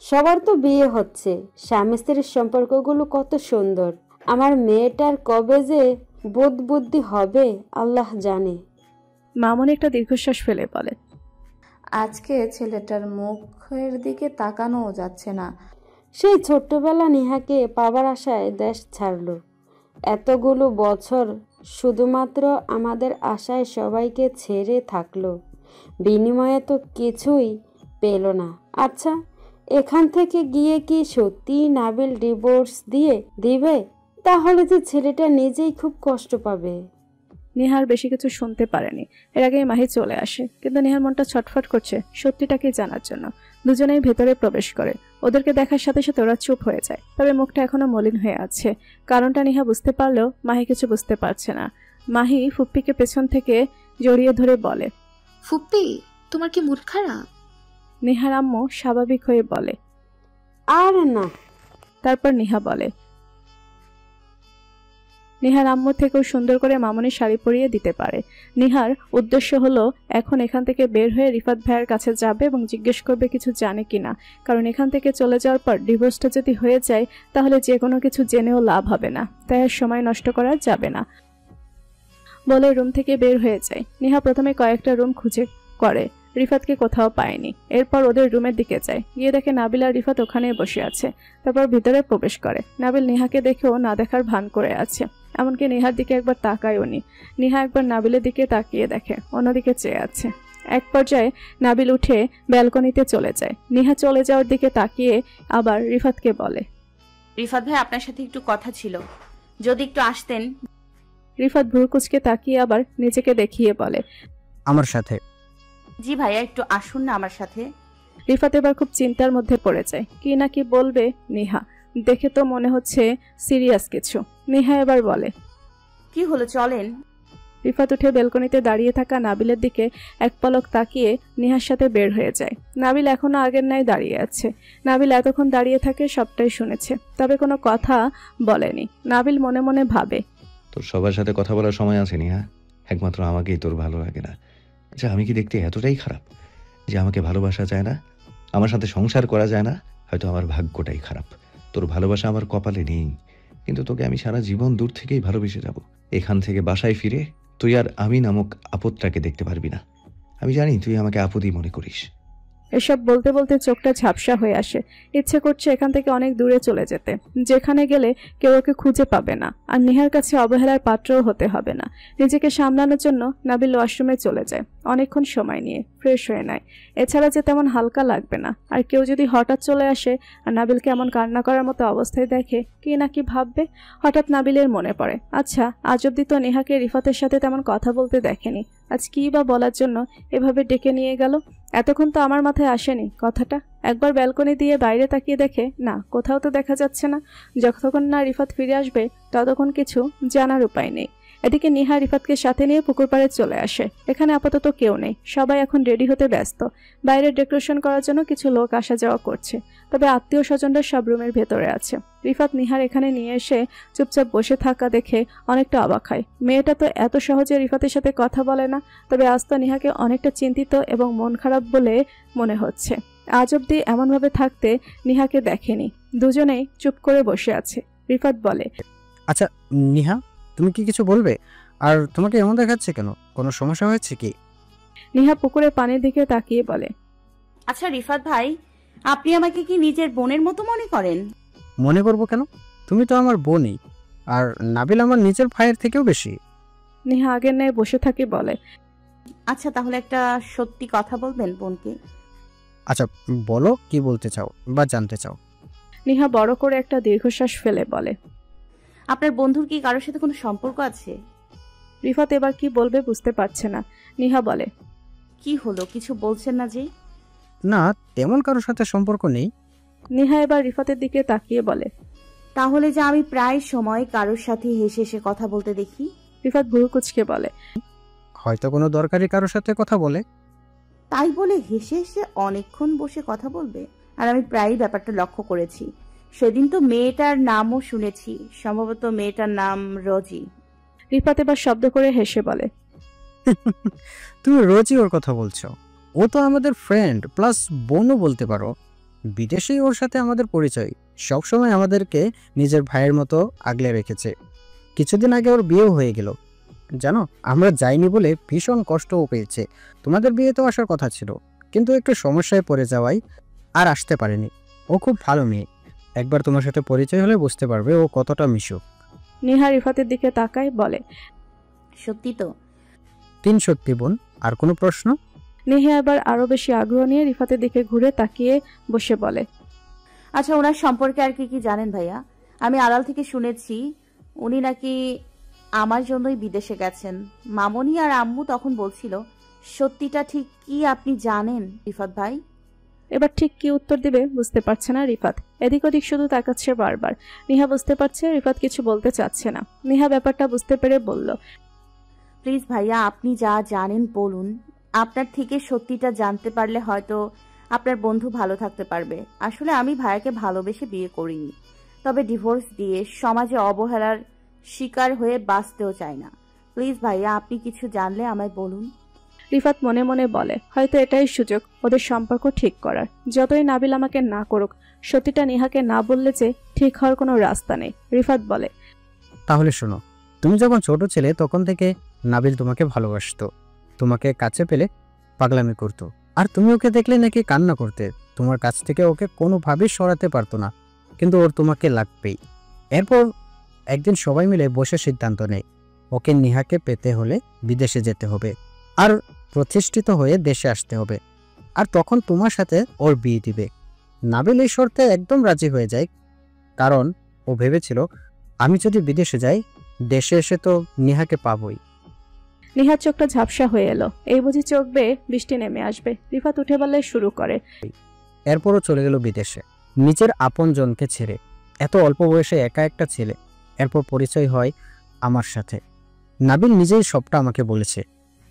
সবার তো বিয়ে হচ্ছে, স্বামী স্ত্রীর সম্পর্কগুলো কত সুন্দর। আমার মেয়েটার কবে যে বোধ বুদ্ধি হবে আল্লাহ জানে। মামনি একটা দীর্ঘশ্বাস ফেলে বলে, আজকে ছেলেটার মুখের দিকে তাকানোও যাচ্ছে না। সেই ছোট্টবেলা নেহাকে পাবার আশায় দেশ ছাড়ল, এতগুলো বছর শুধুমাত্র আমাদের আশায় সবাইকে ছেড়ে থাকলো, বিনিময়ে তো কিছুই পেল না। আচ্ছা, এখান থেকে গিয়ে কি সত্যি নাবিল ডিভোর্স দিবে? তাহলে তো ছেলেটা নিজেই খুব কষ্ট পাবে। নিহার বেশি কিছু শুনতে পারেনি। এর আগেই মাহি চলে আসে, কিন্তু নিহার মনটা ছটফট করছে সত্যিটাকে জানার জন্য। দুজনেই ভেতরে প্রবেশ করে। ওদেরকে দেখার সাথে সাথে ওরা চুপ হয়ে যায়, তবে মুখটা এখনো মলিন হয়ে আছে। কারণটা নিহা বুঝতে পারলেও মাহি কিছু বুঝতে পারছে না। মাহি ফুপ্পিকে পেছন থেকে জড়িয়ে ধরে বলে, ফুপ্পি, তোমার কি মুড খারাপ? নিহার আম্মু স্বাভাবিক হয়ে বলে, আর না। তারপর নিহা বলে, নিহার আম্মু থেকেও সুন্দর করে মামনির শাড়ি পরিয়ে দিতে পারে। নিহার উদ্দেশ্য হলো এখন এখান থেকে বের হয়ে রিফাত ভাইয়ের কাছে যাবে এবং জিজ্ঞেস করবে কিছু জানে কিনা, কারণ এখান থেকে চলে যাওয়ার পর ডিভোর্সটা যদি হয়ে যায় তাহলে যে কোনো কিছু জেনেও লাভ হবে না, তাই আর সময় নষ্ট করা যাবে না বলে রুম থেকে বের হয়ে যায়। নিহা প্রথমে কয়েকটা রুম খুঁজে করে, রিফাতকে কোথাও পায়নি। এরপর ওদের রুমের দিকে যায়, গিয়ে দেখে নাবিল আর রিফাত ওখানে বসে আছে। তারপর ভিতরে প্রবেশ করে। নাবিল নিহাকে দেখেও না দেখার ভান করে আছে, এমনকি নিহার দিকে একবার তাকায়ও নি। নিহা একবার নাবিলের দিকে তাকিয়ে দেখে অন্যদিকে চেয়ে আছে। এক পর্যায়ে নাবিল উঠে ব্যালকনিতে চলে যায়। নিহা চলে যাওয়ার দিকে তাকিয়ে আবার রিফাতকে বলে, রিফাত ভাই, আপনার সাথে একটু কথা ছিল, যদি একটু আসতেন। রিফাত ভ্রুকুচকে তাকিয়ে আবার নিজেকে দেখিয়ে বলে, আমার সাথে? জি ভাইয়া, একটু আসুন না আমার সাথে। রিফাত এবার খুব চিন্তার মধ্যে পড়ে যায়, কি না কি বলবে নিহা, দেখে তো মনে হচ্ছে সিরিয়াস কিছু। নিহা এবার বলে, কি হলো, চলেন। রিফাত উঠে বেলকনিতে দাঁড়িয়ে থাকা নাবিলের দিকে এক পলক তাকিয়ে নিহার সাথে বের হয়ে যায়। নাবিল এখনো আগের ন্যায় দাঁড়িয়ে আছে। নাবিল এতক্ষণ দাঁড়িয়ে থাকে সবটাই শুনেছে, তবে কোনো কথা বলেনি। নাবিল মনে মনে ভাবে, তোর সবার সাথে কথা বলার সময় আছে নিহা, একমাত্র আমাকেই তোর ভালো লাগে না। আচ্ছা, আমি কি দেখতে এতটাই খারাপ যে আমাকে ভালোবাসা যায় না, আমার সাথে সংসার করা যায় না? হয়তো আমার ভাগ্যটাই খারাপ, তোর ভালোবাসা আমার কপালে নেই। কিন্তু তোকে আমি সারা জীবন দূর থেকেই ভালোবেসে যাব। এখান থেকে বাসায় ফিরে তুই আর আমি নামক আপদটাকে দেখতে পারবি না। আমি জানি তুই আমাকে আপদই মনে করিস। এসব বলতে বলতে চোখটা ঝাপসা হয়ে আসে। ইচ্ছে করছে এখান থেকে অনেক দূরে চলে যেতে, যেখানে গেলে কেউ ওকে খুঁজে পাবে না, আর নিহার কাছে অবহেলার পাত্রও হতে হবে না। নিজেকে সামলানোর জন্য নাবিল ওয়াশরুমে চলে যায়, অনেকক্ষণ সময় নিয়ে ফ্রেশ হয়ে নেয়। এছাড়া যে তেমন হালকা লাগবে না। আর কেউ যদি হঠাৎ চলে আসে আর নাবিলকে এমন কান্না করার মতো অবস্থায় দেখে, কি না কি ভাববে। হঠাৎ নাবিলের মনে পড়ে, আচ্ছা আজ অব্দি তো নেহাকে রিফাতের সাথে তেমন কথা বলতে দেখেনি, আজ কি বা বলার জন্য এভাবে ডেকে নিয়ে গেল। এতক্ষণ তো আমার মাথায় আসেনি কথাটা। একবার ব্যালকনি দিয়ে বাইরে তাকিয়ে দেখে, না কোথাও তো দেখা যাচ্ছে না। যতক্ষণ না রিফাত ফিরে আসবে ততক্ষণ কিছু জানার উপায় নেই। এদিকে নিহা রিফাতকে সাথে নিয়ে পুকুর পাড়ে চলে আসে। এখানে আপাতত কেউ নেই, সবাই এখন রেডি হতে ব্যস্ত। বাইরে ডেকোরেশন করার জন্য কিছু লোক আসা যাওয়া করছে, তবে আত্মীয় স্বজনরা সব রুমের ভেতরে আছে। রিফাত নিহার এখানে নিয়ে এসে চুপচাপ বসে থাকা দেখে অনেকটা অবাক হয়। মেয়েটা তো এত সহজে রিফাতের সাথে কথা বলে না, তবে আজ তো নিহাকে অনেকটা চিন্তিত এবং মন খারাপ বলে মনে হচ্ছে। আজ অব্দি এমনভাবে থাকতে নিহাকে দেখেনি। দুজনেই চুপ করে বসে আছে। রিফাত বলে, আচ্ছা নিহা, তুমি কি কিছু বলবে? আর তোমাকে এমন দেখাচ্ছে কেন? কোনো সমস্যা হয়েছে কি? নিহা পুকুরে পানির দিকে তাকিয়ে বলে, আচ্ছা রিফাত ভাই, আপনি আমাকে কি নিজের বোনের মতো মনে করেন? মনে করবো কেন? তুমি তো আমার বোনই, আর নাবিল আমার নিজের ভাইয়ের থেকেও বেশি। নিহা আগের ন্যায় বসে থাকে বলে, আচ্ছা তাহলে একটা সত্যি কথা বলবেন বোনকে। আচ্ছা বলো, কি বলতে চাও বা জানতে চাও? নিহা বড় করে একটা দীর্ঘশ্বাস ফেলে বলে, আপনার বন্ধুর কি কারোর সাথে কোনো সম্পর্ক আছে? রিফাত এবার কি বলবে বুঝতে পারছে না। নিহা বলে, কি হলো, কিছু বলছেন না যে? না, তেমন কারোর সাথে সম্পর্ক নেই। নিহা এবার রিফাতের দিকে তাকিয়ে বলে, তাহলে যে আমি প্রায় সময় কারোর সাথে হেসে হেসে কথা বলতে দেখি? রিফাত ভুরু কুচকে বলে, হয়তো কোনো দরকারি কারোর সাথে কথা বলে। তাই বলে হেসে হেসে অনেকক্ষণ বসে কথা বলবে? আর আমি প্রায়ই ব্যাপারটা লক্ষ্য করেছি। সেদিন তো মেয়েটার নামও শুনেছি, সম্ভবত মেয়েটার নাম রোজি। রিফাত এবার শব্দ করে হেসে বলে, তুমি রোজই ওর কথা বলছো। ও তো আমাদের ফ্রেন্ড প্লাস বোনও বলতে পারো। বিদেশেই ওর সাথে আমাদের পরিচয়। সবসময় আমাদেরকে নিজের ভাইয়ের মতো আগলে রেখেছে। কিছুদিন আগে ওর বিয়েও হয়ে গেল জানো। আমরা যাইনি বলে ভীষণ কষ্টও পেয়েছে। তোমাদের বিয়েতেও আসার কথা ছিল, কিন্তু একটু সমস্যায় পড়ে যাওয়ায় আর আসতে পারেনি। ও খুব ভালো মেয়ে, একবার তোমার সাথে পরিচয় হলে বুঝতে পারবে ও কতটা মিশুক। নিহা রিফাতের দিকে তাকায়, বলে, সত্যি তো? 3 সত্যি বোন। আর কোনো প্রশ্ন? নিহা এবার আরো বেশি আগ্রহ নিয়ে রিফাতের দিকে ঘুরে তাকিয়ে বসে বলে, আচ্ছা, ওনার সম্পর্কে আর কি কি জানেন ভাইয়া? আমি আড়াল থেকে শুনেছি উনি নাকি আমার জন্যই বিদেশে গেছেন। মামনি আর আম্মু তখন বলছিল, সত্যিটা ঠিক কি আপনি জানেন রিফাত ভাই? এবার ঠিক কি উত্তর দিবে বুঝতে পারছে না রিফাত। এদিক ওদিক শুধু তাকাচ্ছে বারবার। নিহা বুঝতে পারছে রিফাত কিছু বলতে চাচ্ছে না। নিহা ব্যাপারটা বুঝতে পেরে বলল, প্লিজ ভাইয়া, আপনি যা জানেন বলুন। আপনার থেকে সত্যিটা জানতে পারলে হয়তো আপনার বন্ধু ভালো থাকতে পারবে। আসলে আমি ভাইয়াকে ভালোবেসে বিয়ে করিনি, তবে ডিভোর্স দিয়ে সমাজে অবহেলার শিকার হয়ে বাঁচতেও চাই না। প্লিজ ভাইয়া, আপনি কিছু জানলে আমায় বলুন। রিফাত মনে মনে বলে, হয়তো এটাই সুযোগ ওদের সম্পর্ক ঠিক করার। যতই নাবিল আমাকে না করুক, সত্যিটা নিহাকে না বললে যে ঠিক হওয়ার কোনো রাস্তা নেই। রিফাত বলে, তাহলে শোনো, তুমি যখন ছোট ছিলে তখন থেকে নাবিল তোমাকে ভালোবাসতো। তোমাকে কাছে পেলে পাগলামি করতো, আর তুমি ওকে দেখলে নাকি কান্না করতে। তোমার কাছ থেকে ওকে কোনোভাবেই সরাতে পারতো না, কিন্তু ওর তোমাকে লাগবেই। এরপর একদিন সবাই মিলে বসে সিদ্ধান্ত নেয় ওকে নিহাকে পেতে হলে বিদেশে যেতে হবে আর প্রতিষ্ঠিত হয়ে দেশে আসতে হবে, আর তখন তোমার সাথে ওর বিয়ে দিবে। নাবিল এই শর্তে একদম রাজি হয়ে যায়, কারণ ও ভেবেছিল আমি যদি বিদেশে যাই, দেশে এসে তো নিহাকে পাবই। নিহার চোখটা ঝাপসা হয়ে এলো। এই বুঝি চোখ বেয়ে বৃষ্টি নেমে আসবে। রিফাত উঠে বললে শুরু করে, এরপরও চলে গেল বিদেশে নিজের আপন জনকে ছেড়ে। এত অল্প বয়সে একা একটা ছেলে। এরপর পরিচয় হয় আমার সাথে। নাবিল নিজেই সবটা আমাকে বলেছে।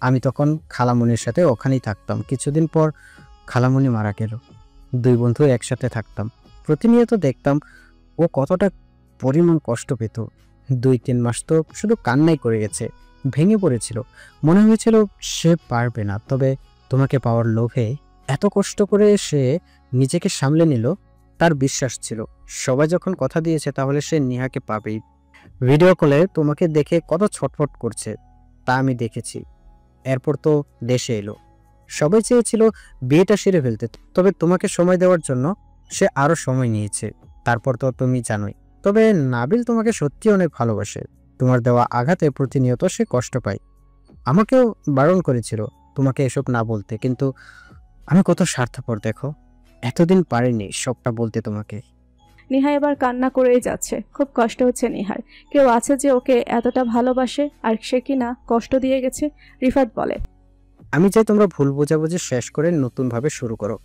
আমি তখন খালামণির সাথে ওখানেই থাকতাম। কিছুদিন পর খালামণি মারা গেল। 2 বন্ধু একসাথে থাকতাম। প্রতিনিয়ত দেখতাম ও কতটা পরিমাণ কষ্ট পেত। 2-3 মাস তো শুধু কান্নাই করে গেছে। ভেঙে পড়েছিল, মনে হয়েছিল সে পারবে না। তবে তোমাকে পাওয়ার লোভে এত কষ্ট করে সে নিজেকে সামলে নিল। তার বিশ্বাস ছিল সবাই যখন কথা দিয়েছে তাহলে সে নিহাকে পাবেই। ভিডিও কলে তোমাকে দেখে কত ছটফট করছে তা আমি দেখেছি। এরপর তো দেশে এলো। সবাই চেয়েছিল বিয়েটা সেরে ফেলতে, তবে তোমাকে সময় দেওয়ার জন্য সে আরো সময় নিয়েছে। তারপর তো তুমি জানোই। তবে নাবিল তোমাকে সত্যি অনেক ভালোবাসে। তোমার দেওয়া আঘাতে প্রতিনিয়ত সে কষ্ট পায়। আমাকেও বারণ করেছিল তোমাকে এসব না বলতে, কিন্তু আমি কত স্বার্থপর দেখো, এতদিন পারিনি সবটা বলতে তোমাকে। নিহা এবার কান্না করেই যাচ্ছে। খুব কষ্ট হচ্ছে নিহার। কেউ আছে যে ওকে এতটা ভালোবাসে, আর সে কিনা কষ্ট দিয়ে গেছে। রিফাত বলে, আমি চাই তোমরা ভুল বোঝাবুঝি শেষ করে নতুনভাবে শুরু করো।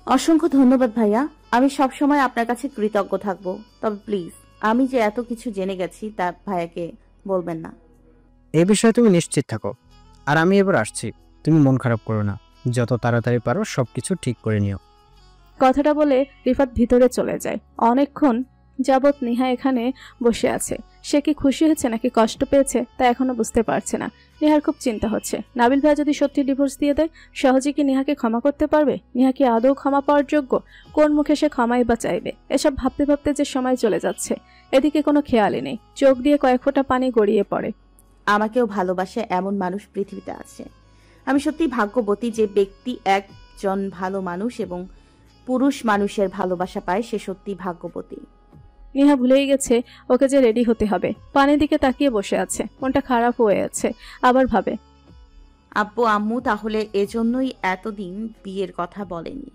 অসংখ্য ধন্যবাদ ভাইয়া, আমি সবসময় আপনার কাছে কৃতজ্ঞ থাকবো। তবে প্লিজ, আমি যে এত কিছু জেনে গেছি তা ভাইয়াকে বলবেন না। এই বিষয়ে তুমি নিশ্চিত থাকো। আর আমি এবার আসছি, তুমি মন খারাপ করো না। যত তাড়াতাড়ি পারো সবকিছু ঠিক করে নিও। কথাটা বলে রিফাত ভিতরে চলে যায়। অনেকক্ষণ যাবৎ নিহা এখানে বসে আছে। সে কি খুশি হয়েছে নাকি কষ্ট পেয়েছে তা এখনো বুঝতে পারছে না। নিহার খুব চিন্তা হচ্ছে, নাবিল ভাই যদি সত্যি ডিভোর্স দিয়ে দেয়, সহজে কি নিহাকে ক্ষমা করতে পারবে? নিহা কি আদৌ ক্ষমা পাওয়ার যোগ্য? কোন মুখে সে ক্ষমাই বা চাইবে? এসব ভাবতে ভাবতে যে সময় চলে যাচ্ছে, এদিকে কোনো খেয়ালই নেই। চোখ দিয়ে কয়েক ফোঁটা পানি গড়িয়ে পড়ে। আমাকেও ভালোবাসে এমন মানুষ পৃথিবীতে আছে। আমি সত্যি ভাগ্যবতী যে ব্যক্তি একজন ভালো মানুষ এবং পুরুষ মানুষের ভালোবাসা পায়, সে সত্যি ভাগ্যবতী। নিহা ভুলেই গেছে ওকে যে রেডি হতে হবে। পানির দিকে তাকিয়ে বসে আছে, মনটা খারাপ হয়ে আছে। আবার ভাবে, আব্বু আম্মু তাহলে এজন্যই এতদিন বিয়ের কথা বলেনি।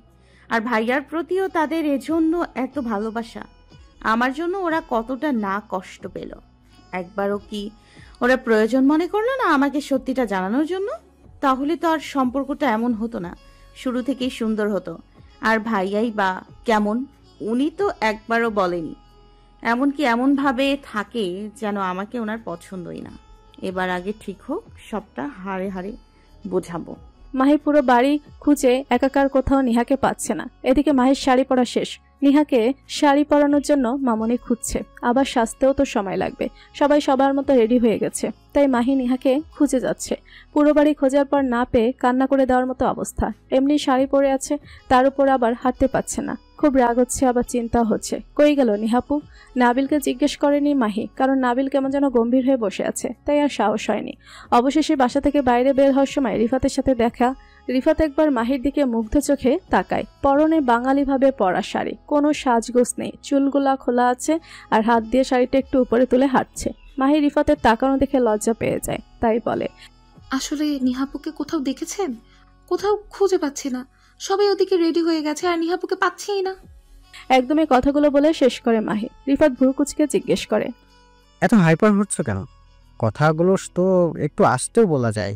আর ভাইয়ার প্রতিও তাদের এজন্য এত ভালোবাসা। আমার জন্য ওরা কতটা না কষ্ট পেল। একবারও কি ওরা প্রয়োজন মনে করলো না আমাকে সত্যিটা জানানোর জন্য? তাহলে তো আর সম্পর্কটা এমন হতো না, শুরু থেকেই সুন্দর হতো। আর ভাইয়াই বা কেমন, উনি তো একবারও বলেনি। এমনকি এমনভাবে থাকে যেন আমাকে ওনার পছন্দই না। এবার আগে ঠিক হোক, সবটা হাড়ে হাড়ে বোঝাবো। মাহি পুরো বাড়ি খুঁজে একাকার, কোথাও নিহাকে পাচ্ছে না। এদিকে মাহির শাড়ি পরা শেষ। নিহাকে শাড়ি পরানোর জন্য মামনি খুঁজছে, আবার সাজতেও তো সময় লাগবে। সবাই সবার মতো রেডি হয়ে গেছে, তাই মাহি নিহাকে খুঁজে যাচ্ছে। পুরো বাড়ি খোঁজার পর না পেয়ে কান্না করে দেওয়ার মতো অবস্থা। এমনি শাড়ি পরে আছে, তার উপর আবার হাঁটতে পারছে না। খুব রাগ হচ্ছে, আবার চিন্তা হচ্ছে। কই গেল নিহাপু? নাবিলকে জিজ্ঞেস করেনি মাহি, কারণ নাবিল কেমন যেন গম্ভীর হয়ে বসে আছে, তাই আর সাহস হয়নি। অবশেষে বাসা থেকে বাইরে বের হওয়ার সময় রিফাতের সাথে দেখা। রিফাত একবার মাহির দিকে মুগ্ধ চোখে তাকায়। পরনে বাঙালিভাবে পরা শাড়ি, কোনো সাজগোজ নেই, চুলগুলা খোলা আছে আর হাত দিয়ে শাড়িটা একটু উপরে তুলে হাঁটছে। মাহি রিফাতের তাকানো দেখে লজ্জা পেয়ে যায়, তাই বলে, আসলে নিহাপুকে কোথাও দেখেছেন? কোথাও খুঁজে পাচ্ছি না, সবাই ওদিকে রেডি হয়ে গেছে আর নিহাপুকে পাচ্ছিই না। একদমই কথাগুলো বলে শেষ করে মাহি। রিফাত ভ্রুকুচকে জিজ্ঞেস করে, এত হাইপার হচ্ছ কেন? কথাগুলো তো একটু আস্তেও বলা যায়।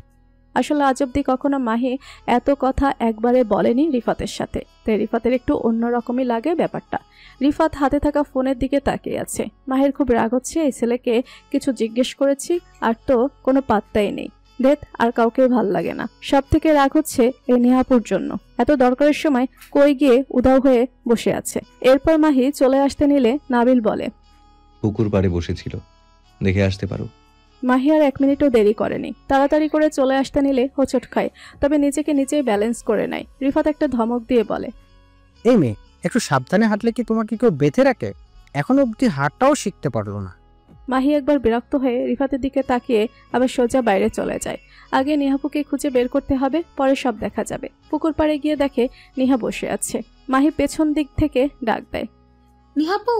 আসলে আজ অব্দি কখনো মাহি এত কথা একবারে বলেনি রিফাতের সাথে, তাই রিফাতের একটু অন্যরকমই লাগে ব্যাপারটা। রিফাত হাতে থাকা ফোনের দিকে তাকিয়ে আছে। মাহির খুব রাগ হচ্ছে, এই ছেলেকে কিছু জিজ্ঞেস করেছি আর তো কোনো পাত্তাই নেই। দেখ, আর কাউকে ভাল লাগে না। সব থেকে রাগ হচ্ছে এই নিহাপুর জন্য, এত দরকারের সময় কই গিয়ে উধাও হয়ে বসে আছে। এরপর মাহি চলে আসতে নিলে নাবিল বলে, পুকুর পাড়ে বসেছিল, দেখে আসতে পারো। মাহি আর 1 মিনিটও দেরি করেনি, তাড়াতাড়ি করে চলে আসতে নিলে হোঁচট খায়, তবে নিজেকে নিজেই ব্যালেন্স করে নেয়। রিফাত একটা ধমক দিয়ে বলে, এই মেয়ে, একটু সাবধানে হাঁটলে কি তোমাকে কেউ বেঁধে রাখে? এখনো অব্দি হাঁটাও শিখতে পারলো না। মাহি একবার বিরক্ত হয়ে রিফাতের দিকে তাকিয়ে আবার সোজা বাইরে চলে যায়। আগে নিহাপুকে খুঁজে বের করতে হবে, পরে সব দেখা যাবে। পুকুর পাড়ে গিয়ে দেখে নিহা বসে আছে। মাহি পেছন দিক থেকে ডাক দেয়, নিহাপু।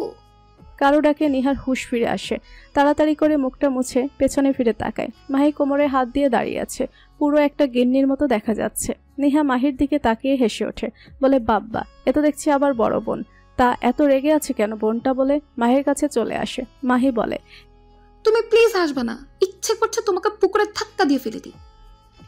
কারো ডাকে নিহার হুঁশ ফিরে আসে। তাড়াতাড়ি করে মুখটা মুছে পেছনে ফিরে তাকায়। মাহি কোমরে হাত দিয়ে দাঁড়িয়ে আছে, পুরো একটা গিন্নির মতো দেখা যাচ্ছে। নিহা মাহির দিকে তাকিয়ে হেসে ওঠে, বলে, বাব্বা, এ তো দেখছি আবার বড় বোন। তা এত রেগে আছে কেন বোনটা? বলে মাহির কাছে চলে আসে। মাহি বলে, তুমি প্লিজ আসবে না, ইচ্ছে করছে তোমাকে পুকুরে ধাক্কা দিয়ে ফেলে দিই।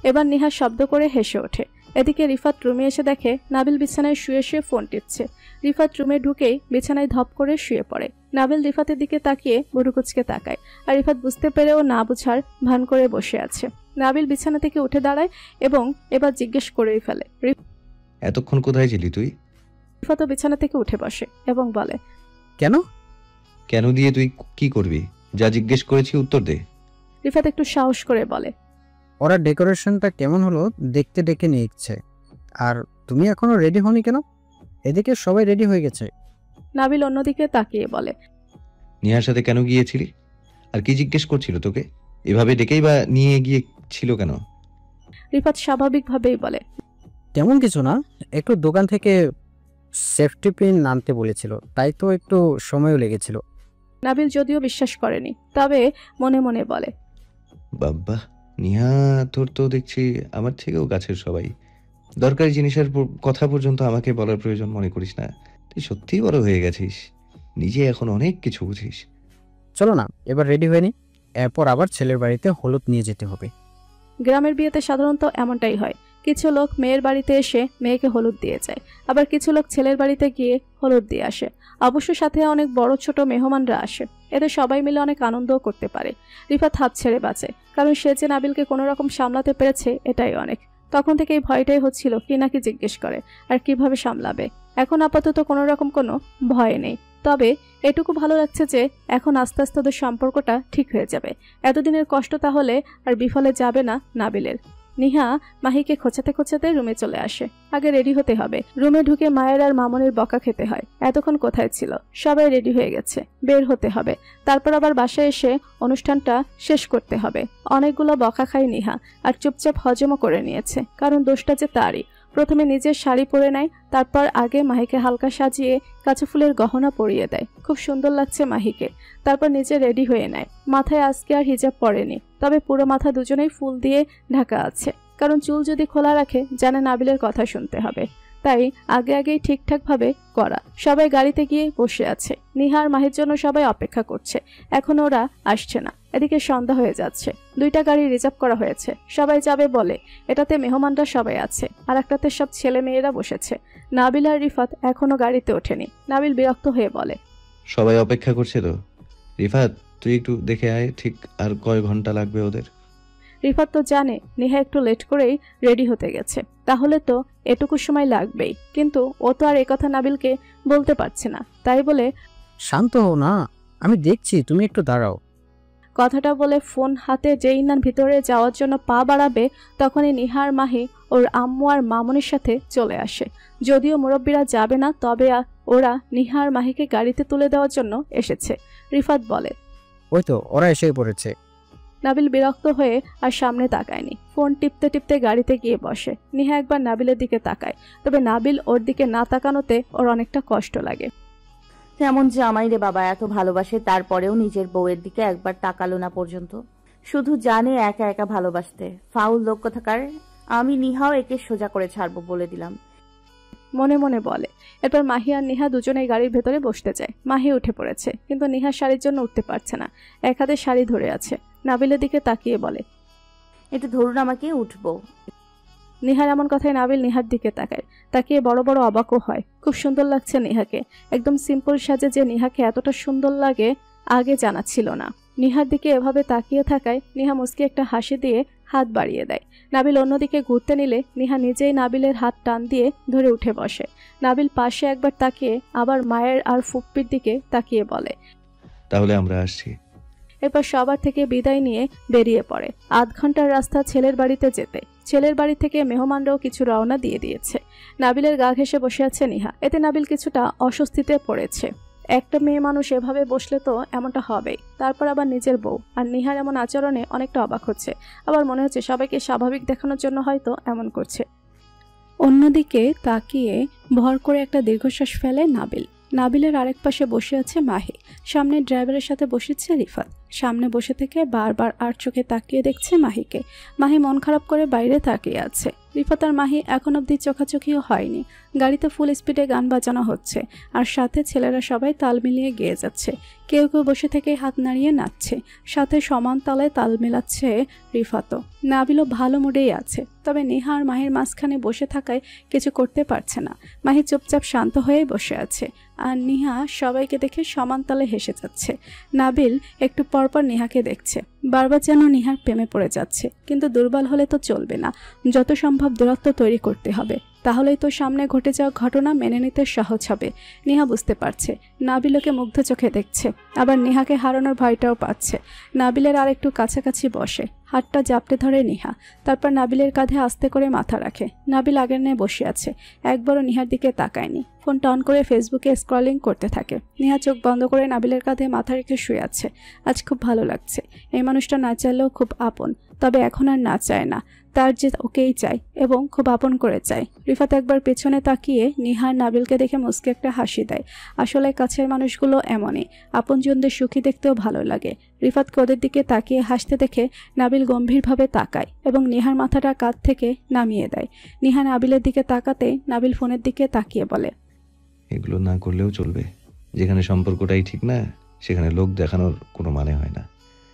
এবার নিহা শব্দ করে হেসে ওঠে। এদিকে রিফাত রুমে এসে দেখে নাবিল বিছানায় শুয়ে শুয়ে ফোন টিপছে। রিফাত রুমে ঢুকেই বিছানায় ধপ করে শুয়ে পড়ে। নাবিল রিফাতের দিকে তাকিয়ে বুড়ুকুচকে তাকায়, আর রিফাত বুঝতে পেরেও না বুঝার ভান করে বসে আছে। নাবিল বিছানা থেকে উঠে দাঁড়ায় এবং এবার জিজ্ঞেস করেই ফেলে, এতক্ষণ কোথায় ছিলি তুই? রিফাতও বিছানা থেকে উঠে বসে এবং বলে, কেন? কেন দিয়ে তুই কি করবি? যা জিজ্ঞেস করেছি উত্তর দে। রিফাত একটু সাহস করে বলে, ওরা ডেকোরেশনটা কেমন হলো দেখতে ডেকে নিয়ে ইচ্ছে। আর তুমি এখনো রেডি হওনি কেন? এদিকে সবাই রেডি হয়ে গেছে। নাবিল অন্যদিকে তাকিয়ে বলে, নিহার সাথে কেন গিয়েছিলি? আর কি জিজ্ঞেস করছিল তোকে? এভাবে ডেকেই বা নিয়ে গিয়েছিল কেন? রিফাত স্বাভাবিকভাবেই বলে, তেমন কিছু না, একটু দোকান থেকে সেফটি পিন আনতে বলেছিল, তাই তো একটু সময়ও লেগেছিল। নাবিল যদিও বিশ্বাস করেনি, তবে মনে মনে বলে, বাব্বা, নিহা, তোর তো দেখছি আমার থেকেও কাছের সবাই। দরকারি জিনিসের কথা পর্যন্ত আমাকে বলার প্রয়োজন মনে করিস না। তুই সত্যিই বড় হয়ে গেছিস, নিজে এখন অনেক কিছু বুঝিস। চলো না, এবার রেডি হয়ে নি, এরপর আবার ছেলের বাড়িতে হলুদ নিয়ে যেতে হবে। গ্রামের বিয়েতে সাধারণত এমনটাই হয়। কিছু লোক মেয়ের বাড়িতে এসে মেয়েকে হলুদ দিয়ে যায়, আবার কিছু লোক ছেলের বাড়িতে গিয়ে হলুদ দিয়ে আসে। অবশ্য সাথে অনেক বড় ছোট মেহমানরা আসে, এতে সবাই মিলে অনেক আনন্দও করতে পারে। রিফাত হাত ছেড়ে বাঁচে, কারণ সে যে নাবিলকে কোনো রকম সামলাতে পেরেছে এটাই অনেক। তখন থেকে এই ভয়টাই হচ্ছিল কি নাকি জিজ্ঞেস করে আর কিভাবে সামলাবে। এখন আপাতত কোনো রকম কোনো ভয় নেই, তবে এটুকু ভালো লাগছে যে এখন আস্তে আস্তে ওদের সম্পর্কটা ঠিক হয়ে যাবে। এতদিনের কষ্ট তাহলে আর বিফলে যাবে না নাবিলের। নিহা মাহিকে খোঁচাতে খোঁচাতে রুমে চলে আসে। আগে রেডি হতে হবে। রুমে ঢুকে মায়ের আর মামনির বকা খেতে হয়। এতক্ষণ কোথায় ছিল? সবাই রেডি হয়ে গেছে, বের হতে হবে। তারপর আবার বাসায় এসে অনুষ্ঠানটা শেষ করতে হবে। অনেকগুলো বকা খায় নিহা, আর চুপচাপ হজমও করে নিয়েছে, কারণ দোষটা যে তারই। প্রথমে নিজের শাড়ি পরে নেয়, তারপর আগে মাহিকে হালকা সাজিয়ে কাঁচা ফুলের গহনা পরিয়ে দেয়। খুব সুন্দর লাগছে মাহিকে। তারপর নিজে রেডি হয়ে নেয়। মাথায় আজকে আর হিজাব পরেনি, তবে পুরো মাথা দুজনেই ফুল দিয়ে ঢাকা আছে, কারণ চুল যদি খোলা রাখে জানে নাবিলের কথা শুনতে হবে। তাই আগে আগেই ঠিকঠাকভাবে করা। সবাই গাড়িতে গিয়ে বসে আছে। নিহার মাহির জন্য সবাই অপেক্ষা করছে, এখন ওরা আসছে না। এদিকে সন্ধ্যা হয়ে যাচ্ছে। 2টা গাড়ি রিজার্ভ করা হয়েছে, সবাই যাবে বলে। এটাতে মেহমানরা সবাই আছে, আর একটাতে সব ছেলে মেয়েরা বসেছে। নাবিল আর রিফাত এখনো গাড়িতে ওঠেনি। নাবিল বিরক্ত হয়ে বলে, সবাই অপেক্ষা করছে তো। রিফাত, তুই একটু দেখে আয়, ঠিক আর কয় ঘন্টা লাগবে ওদের। রিফাত তো জানে নেহা একটু লেট করেই রেডি হতে গেছে, তাহলে তো এটুকু সময় লাগবেই। কিন্তু ও তো আর একথা নাবিলকে বলতে পারছে না, তাই বলে, শান্ত হও না, আমি দেখছি, তুমি একটু দাঁড়াও। কথাটা বলে ফোন হাতে যেই না ভিতরে যাওয়ার জন্য পা বাড়াবে তখনই নিহার মাহি ওর আম্মু আর মামুনির সাথে চলে আসে। যদিও মুরব্বীরা যাবে না, তবে ওরা নিহার মাহিকে গাড়িতে তুলে দেওয়ার জন্য এসেছে। রিফাত বলে, ওই তো ওরা এসেই পড়েছে। নাবিল বিরক্ত হয়ে আর সামনে তাকায়নি, ফোন টিপতে টিপতে গাড়িতে গিয়ে বসে। নিহা একবার নাবিলের দিকে তাকায়, তবে নাবিল ওর দিকে না তাকানোতে ওর অনেকটা কষ্ট লাগে। তেমন জামাই রে বাবা, এত ভালোবাসে তারপরেও নিজের বউয়ের দিকে একবার তাকালো না পর্যন্ত। শুধু জানে একা একা ভালোবাসতে। ফাউল লোক কোথাকার। আমি নিহাও একে সোজা করে ছাড়বো বলে দিলাম। মনে মনে বলে। এরপর মাহি আর নিহা দুজনেই গাড়ির ভেতরে বসতে যায়। মাহি উঠে পড়েছে, কিন্তু নিহা শাড়ির জন্য উঠতে পারছে না, এক হাতে শাড়ি ধরে আছে। নাবিলের দিকে তাকিয়ে বলে, একটু ধরুন আমাকে, উঠবো। নিহার এমন কথায় নাবিল নিহার দিকে তাকায়, তাকিয়ে বড় বড় অবাকও হয়। খুব সুন্দর লাগছে নিহাকে। একদম সিম্পল সাজে যে নিহাকে এতটা সুন্দর লাগে আগে জানা ছিল না। নিহার দিকে এভাবে তাকিয়ে থাকায় নিহা মুস্কি একটা হাসি দিয়ে হাত বাড়িয়ে দেয়। নাবিল অন্যদিকে ঘুরতে নিলে নিহা নিজেই নাবিলের হাত টান দিয়ে ধরে উঠে বসে। নাবিল পাশে একবার তাকিয়ে আবার মায়ের আর ফুপ্পির দিকে তাকিয়ে বলে, তাহলে আমরা আসছি। এরপর সবার থেকে বিদায় নিয়ে বেরিয়ে পড়ে। আধ ঘন্টার রাস্তা ছেলের বাড়িতে যেতে। ছেলের বাড়ি থেকে মেহমানরাও কিছু রওনা দিয়ে দিয়েছে। নাবিলের গা ঘেঁষে বসে আছে নিহা। এতে নাবিল কিছুটা অস্বস্তিতে পড়েছে। একটা মেয়ে মানুষ এভাবে বসলে তো এমনটা হবেই, তারপর আবার নিজের বউ। আর নিহার এমন আচরণে অনেকটা অবাক হচ্ছে, আবার মনে হচ্ছে সবাইকে স্বাভাবিক দেখানোর জন্য হয়তো এমন করছে। অন্যদিকে তাকিয়ে ভর করে একটা দীর্ঘশ্বাস ফেলে নাবিল। নাবিলের আরেক পাশে বসে আছে মাহি। সামনে ড্রাইভারের সাথে বসেছে রিফাত। সামনে বসে থেকে বারবার আর চোখে তাকিয়ে দেখছে মাহিকে। মাহি মন খারাপ করে বাইরে তাকিয়ে আছে। রিফাত আর মাহি এখন অবধি চোখাচোখিও হয়নি। গাড়িতে ফুল স্পিডে গান বাজানো হচ্ছে, আর সাথে ছেলেরা সবাই তাল মিলিয়ে গেয়ে যাচ্ছে। কেউ কেউ বসে থেকে হাত নাড়িয়ে নাচছে, সাথে সমান তালে তাল মেলাচ্ছে রিফাতও। নাবিলও ভালো মুডেই আছে, তবে নেহা আর মাহির মাঝখানে বসে থাকায় কিছু করতে পারছে না। মাহি চুপচাপ শান্ত হয়েই বসে আছে, আর নিহা সবাইকে দেখে সমান তালে হেসে যাচ্ছে। নাবিল একটু পরপর নিহাকে দেখছে, বারবার যেন নিহার প্রেমে পড়ে যাচ্ছে। কিন্তু দুর্বল হলে তো চলবে না, যত সম্ভব দূরত্ব তৈরি করতে হবে, তাহলেই তো সামনে ঘটে যাওয়া ঘটনা মেনে নিতে সহজ হবে। নিহা বুঝতে পারছে, নাবিলকে মুগ্ধ চোখে দেখছে, আবার নিহাকে হারানোর ভয়টাও পাচ্ছে। নাবিলের আর একটু কাছাকাছি বসে, হাতটা জাপটে ধরে নিহা, তারপর নাবিলের কাঁধে আস্তে করে মাথা রাখে। নাবিল আগের ন্যায় বসে আছে, একবারও নিহার দিকে তাকায়নি। ফোনটা অন করে ফেসবুকে স্ক্রলিং করতে থাকে। নিহা চোখ বন্ধ করে নাবিলের কাঁধে মাথা রেখে শুয়ে আছে। আজ খুব ভালো লাগছে। এই মানুষটা না চাইলেও খুব আপন, তবে এখন আর না চায় না, তার যে ওকেই চাই এবং খুব আপন করে চায়। রিফাত একবার পেছনে তাকিয়ে নিহার নাবিলকে দেখে মুস্কি একটা হাসি দেয়। আসলে কাছের মানুষগুলো এমনই, আপনজনদের সুখী দেখতেও ভালো লাগে। রিফাতকে ওদের দিকে তাকিয়ে হাসতে দেখে নাবিল গম্ভীরভাবে তাকায় এবং নিহার মাথাটা কাঁধ থেকে নামিয়ে দেয়। নিহা নাবিলের দিকে তাকাতে নাবিল ফোনের দিকে তাকিয়ে বলে, এগুলো না করলেও চলবে। যেখানে সম্পর্কটাই ঠিক না, সেখানে লোক দেখানোর কোনো মানে হয় না।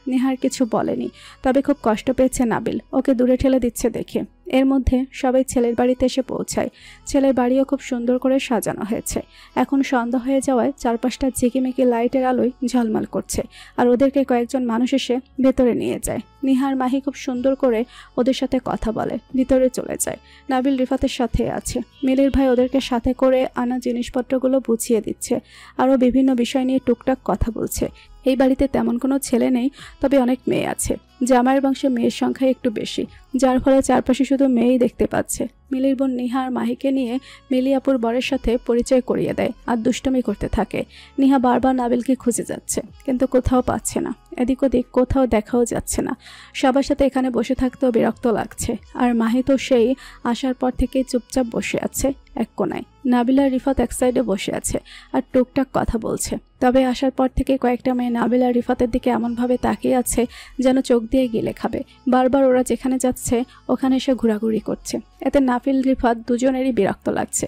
নিহার কিছু বলেনি, তবে খুব কষ্ট পেয়েছে নাবিল, ওকে দূরে ঠেলে দিচ্ছে দেখে। এর মধ্যে সবাই ছেলের বাড়িতে এসে পৌঁছায়। ছেলের বাড়িও খুব সুন্দর করে সাজানো হয়েছে। এখন সন্ধ্যা হয়ে যাওয়ায় চারপাশটা ঝিকিমিকি লাইটের আলোয় ঝলমল করছে, আর ওদেরকে কয়েকজন মানুষ এসে ভেতরে নিয়ে যায়। নিহার মাহি খুব সুন্দর করে ওদের সাথে কথা বলে, ভিতরে চলে যায়। নাবিল রিফাতের সাথে আছে। মিলির ভাই ওদেরকে সাথে করে আনা জিনিসপত্রগুলো বুঝিয়ে দিচ্ছে, আরও বিভিন্ন বিষয় নিয়ে টুকটাক কথা বলছে। এই বাড়িতে তেমন কোনো ছেলে নেই, তবে অনেক মেয়ে আছে। জামাইয়ের বংশে মেয়ের সংখ্যা একটু বেশি, যার ফলে চারপাশে শুধু মেয়েই দেখতে পাচ্ছে। মিলির বোন নিহা আর মাহিকে নিয়ে মিলি আপুর বরের সাথে পরিচয় করিয়ে দেয়, আর দুষ্টমি করতে থাকে। নিহা বারবার নাবিলকে খুঁজে যাচ্ছে, কিন্তু কোথাও পাচ্ছে না। এদিক ওদিক কোথাও দেখাও যাচ্ছে না। সবার সাথে এখানে বসে থাকতেও বিরক্ত লাগছে। আর মাহি তো সেই আসার পর থেকেই চুপচাপ বসে আছে এক কোনায়। নাবিল আর রিফাত এক সাইডে বসে আছে আর টুকটাক কথা বলছে। তবে আসার পর থেকে কয়েকটা মেয়ে নাবিল আর রিফাতের দিকে এমনভাবে তাকিয়ে আছে যেন চোখ দিয়ে গিলে খাবে। বারবার ওরা যেখানে যাচ্ছে ওখানে এসে ঘোরাঘুরি করছে। এতে নাবিল রিফাত দুজনেরই বিরক্ত লাগছে।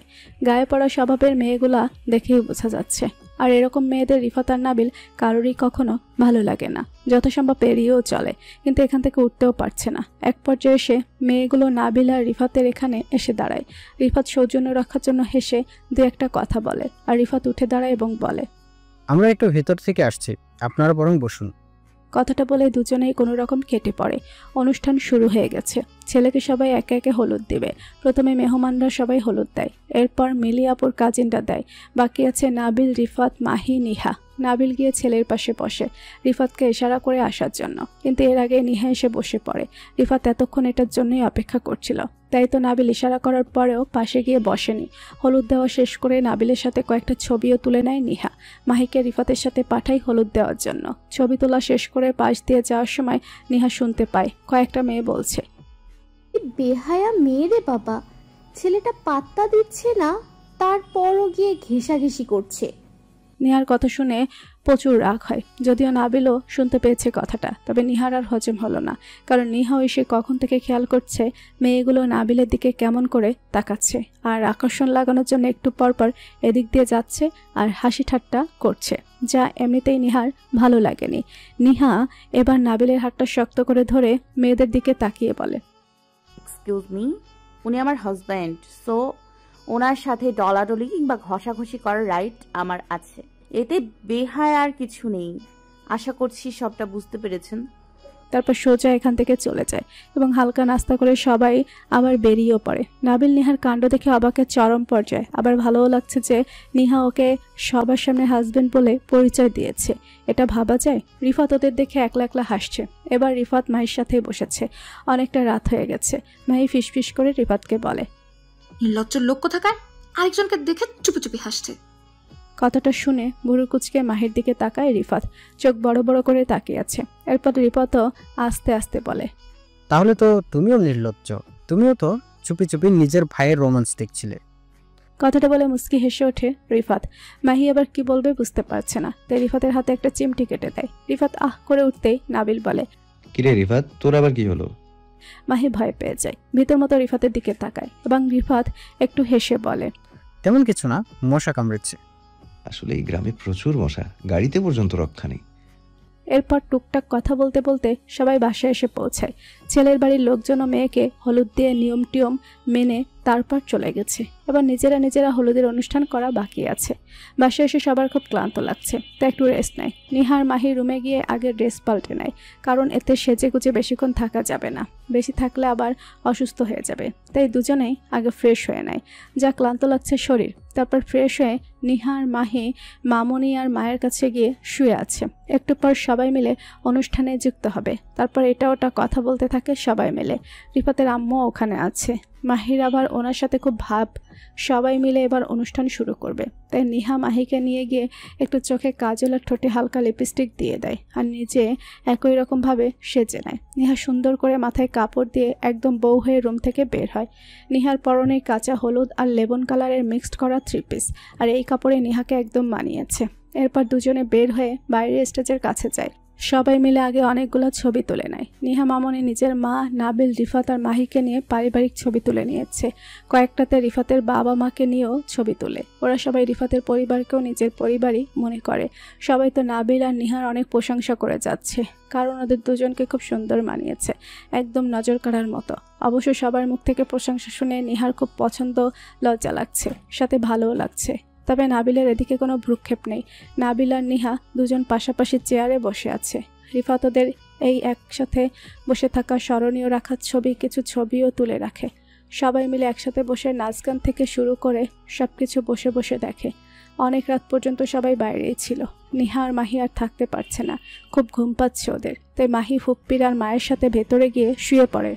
গায়ে পড়া স্বভাবের মেয়েগুলা দেখেই বোঝা যাচ্ছে। আর এরকম মেয়েদের রিফাত আর নাবিল কারোরই কখনো ভালো লাগে না, যথাসম্ভব এড়িয়েও চলে, কিন্তু এখান থেকে উঠতেও পারছে না। এক পর্যায়ে এসে মেয়েগুলো নাবিল আর রিফাতের এখানে এসে দাঁড়ায়। রিফাত সৌজন্য রক্ষার জন্য হেসে দু একটা কথা বলে, আর রিফাত উঠে দাঁড়ায় এবং বলে, আমরা একটু ভেতর থেকে আসছি, আপনারা বরং বসুন। কথাটা বলে দুজনেই কোনো রকম কেটে পড়ে। অনুষ্ঠান শুরু হয়ে গেছে। ছেলেকে সবাই একে একে হলুদ দিবে। প্রথমে মেহমানরা সবাই হলুদ দেয়, এরপর মিলি আপুর কাজিনরা দেয়, বাকি আছে নাবিল, রিফাত, মাহি, নিহা। নাবিল গিয়ে ছেলের পাশে বসে রিফাতকে ইশারা করে আসার জন্য, কিন্তু এর আগে নিহা এসে বসে পড়ে। রিফাত এতক্ষণ এটার জন্যই অপেক্ষা করছিল, তাই তো নাবিল ইশারা করার পরেও পাশে গিয়ে বসেনি। হলুদ দেওয়া শেষ করে নাবিলের সাথে কয়েকটা ছবিও তুলে নেয় নিহা। মাহিকে রিফাতের সাথে পাঠাই হলুদ দেওয়ার জন্য। ছবি তোলা শেষ করে পাশ দিয়ে যাওয়ার সময় নিহা শুনতে পায় কয়েকটা মেয়ে বলছে, বেহায়া মেয়ে রে বাবা, ছেলেটা পাত্তা দিচ্ছে না, তারপরও গিয়ে ঘেঁষাঘেঁষি করছে। নিহার কথা শুনে প্রচুর রাগ হয়। যদিও নাবিলও শুনতে পেয়েছে কথাটা, তবে নিহার আর হজম হলো না, কারণ নিহাও এসে কখন থেকে খেয়াল করছে মেয়েগুলো নাবিলের দিকে কেমন করে তাকাচ্ছে, আর আকর্ষণ লাগানোর জন্য একটু পরপর এদিক দিয়ে যাচ্ছে আর হাসি ঠাট্টা করছে, যা এমনিতেই নিহার ভালো লাগেনি। নিহা এবার নাবিলের হাতটা শক্ত করে ধরে মেয়েদের দিকে তাকিয়ে বলে, এক্সকিউজ মি, উনি আমার হাজব্যান্ড, সো ওনার সাথে ডলাডলি কিংবা ঘষাঘষি করার রাইট আমার আছে। এতে বেহায়া আর কিছু নেই। আশা করছি সবটা বুঝতে পেরেছেন। তারপর সোজা এখান থেকে চলে যায় এবং হালকা নাস্তা করে সবাই আবার বেরিয়েও পড়ে। নাবিল নিহার কাণ্ড দেখে অবাকের চরম পর্যায়ে, আবার ভালোও লাগছে যে নিহা ওকে সবার সামনে হাজবেন্ড বলে পরিচয় দিয়েছে। এটা ভাবা যায়? রিফাত ওদের দেখে একলা একলা হাসছে। এবার রিফাত মাহির সাথেই বসেছে। অনেকটা রাত হয়ে গেছে। মাহি ফিসফিস করে রিফাতকে বলে, লজ্জার লোক কোথাকার, আরেকজনকে দেখে চুপি চুপি হাসছে। কথাটা শুনে বুড়ো কুচকে মাহির দিকে তাকায় রিফাত, চোখ বড় বড় করে তাকিয়ে আছে। এরপর রিফাতও আস্তে আস্তে বলে, তাহলে তো তুমিও নির্লজ্জ, তুমিও তো চুপি চুপি নিজের ভাইয়ের রোম্যান্স দেখছিলে। কথাটা বলে মুস্কি হেসে ওঠে রিফাত। মাহি আবার কি বলবে বুঝতে পারছে না, তাই রিফাতের হাতে একটা চিমটি কেটে দেয়। রিফাত আহ করে উঠতেই নাবিল বলে, কিরে রিফাত, তোর আবার কি হলো? মাহি ভয় পেয়ে যায়, ভীতর মতো রিফাতের দিকে তাকায় এবং রিফাত একটু হেসে বলে, তেমন কিছু না, মশা কামড়েছে। আসলে এই গ্রামে প্রচুর মশা, গাড়িতে পর্যন্ত রক্ষা নেই। এরপর টুকটাক কথা বলতে বলতে সবাই বাসায় এসে পৌঁছায়। ছেলের বাড়ির লোকজন মেয়েকে হলুদ দিয়ে নিয়ম টিয়ম মেনে তারপর চলে গেছে। এবার নিজেরা হলুদের অনুষ্ঠান করা বাকি আছে। বাসায় এসে সবার খুব ক্লান্ত লাগছে, তাই একটু রেস্ট নেয়। নিহার মাহি রুমে গিয়ে আগের ড্রেস পাল্টে নেয়, কারণ এতে সেজে গুজে বেশিক্ষণ থাকা যাবে না, বেশি থাকলে আবার অসুস্থ হয়ে যাবে। তাই দুজনেই আগে ফ্রেশ হয়ে নেয়, যা ক্লান্ত লাগছে শরীর। তারপর ফ্রেশ হয়ে নিহার মাহি মামনি আর মায়ের কাছে গিয়ে শুয়ে আছে। একটু পর সবাই মিলে অনুষ্ঠানে যুক্ত হবে। তারপর এটা ওটা কথা বলতে থাকে সবাই মিলে। রিফাতের আম্মু ওখানে আছে। মাহির আবার ওনার সাথে খুব ভাব। সবাই মিলে এবার অনুষ্ঠান শুরু করবে, তাই নিহা মাহিকে নিয়ে গিয়ে একটু চোখে কাজল আর ঠোঁটে হালকা লিপস্টিক দিয়ে দেয় আর নিজে একই রকমভাবে সেজে নেয়। নিহা সুন্দর করে মাথায় কাপড় দিয়ে একদম বউ হয়ে রুম থেকে বের হয়। নিহার পরনে কাঁচা হলুদ আর লেবন কালারের মিক্সড করা 3 পিস, আর এই কাপড়ে নিহাকে একদম মানিয়েছে। এরপর দুজনে বের হয়ে বাইরে স্টেজের কাছে যায়। সবাই মিলে আগে অনেকগুলো ছবি তুলে নেয়। নিহা মামনি নিজের মা, নাবিল, রিফাত আর মাহিকে নিয়ে পারিবারিক ছবি তুলে নিয়েছে। কয়েকটাতে রিফাতের বাবা মাকে নিয়েও ছবি তোলে। ওরা সবাই রিফাতের পরিবারকেও নিজের পরিবারই মনে করে। সবাই তো নাবিল আর নিহার অনেক প্রশংসা করে যাচ্ছে, কারণ ওদের দুজনকে খুব সুন্দর মানিয়েছে, একদম নজর কাড়ার মতো। অবশ্য সবার মুখ থেকে প্রশংসা শুনে নিহার খুব পছন্দ, লজ্জা লাগছে, সাথে ভালোও লাগছে। তবে নাবিলের এদিকে কোনো ভ্রুক্ষেপ নেই। নাবিল আর নিহা দুজন পাশাপাশি চেয়ারে বসে আছে। রিফাত ওদের এই একসাথে বসে থাকা স্মরণীয় রাখার কিছু ছবিও তুলে রাখে। সবাই মিলে একসাথে বসে নাচ গান থেকে শুরু করে সব কিছু বসে বসে দেখে। অনেক রাত পর্যন্ত সবাই বাইরেই ছিল। নিহা আর মাহি আর থাকতে পারছে না, খুব ঘুম পাচ্ছে ওদের। তাই মাহি ফুপ্পির আর মায়ের সাথে ভেতরে গিয়ে শুয়ে পড়ে।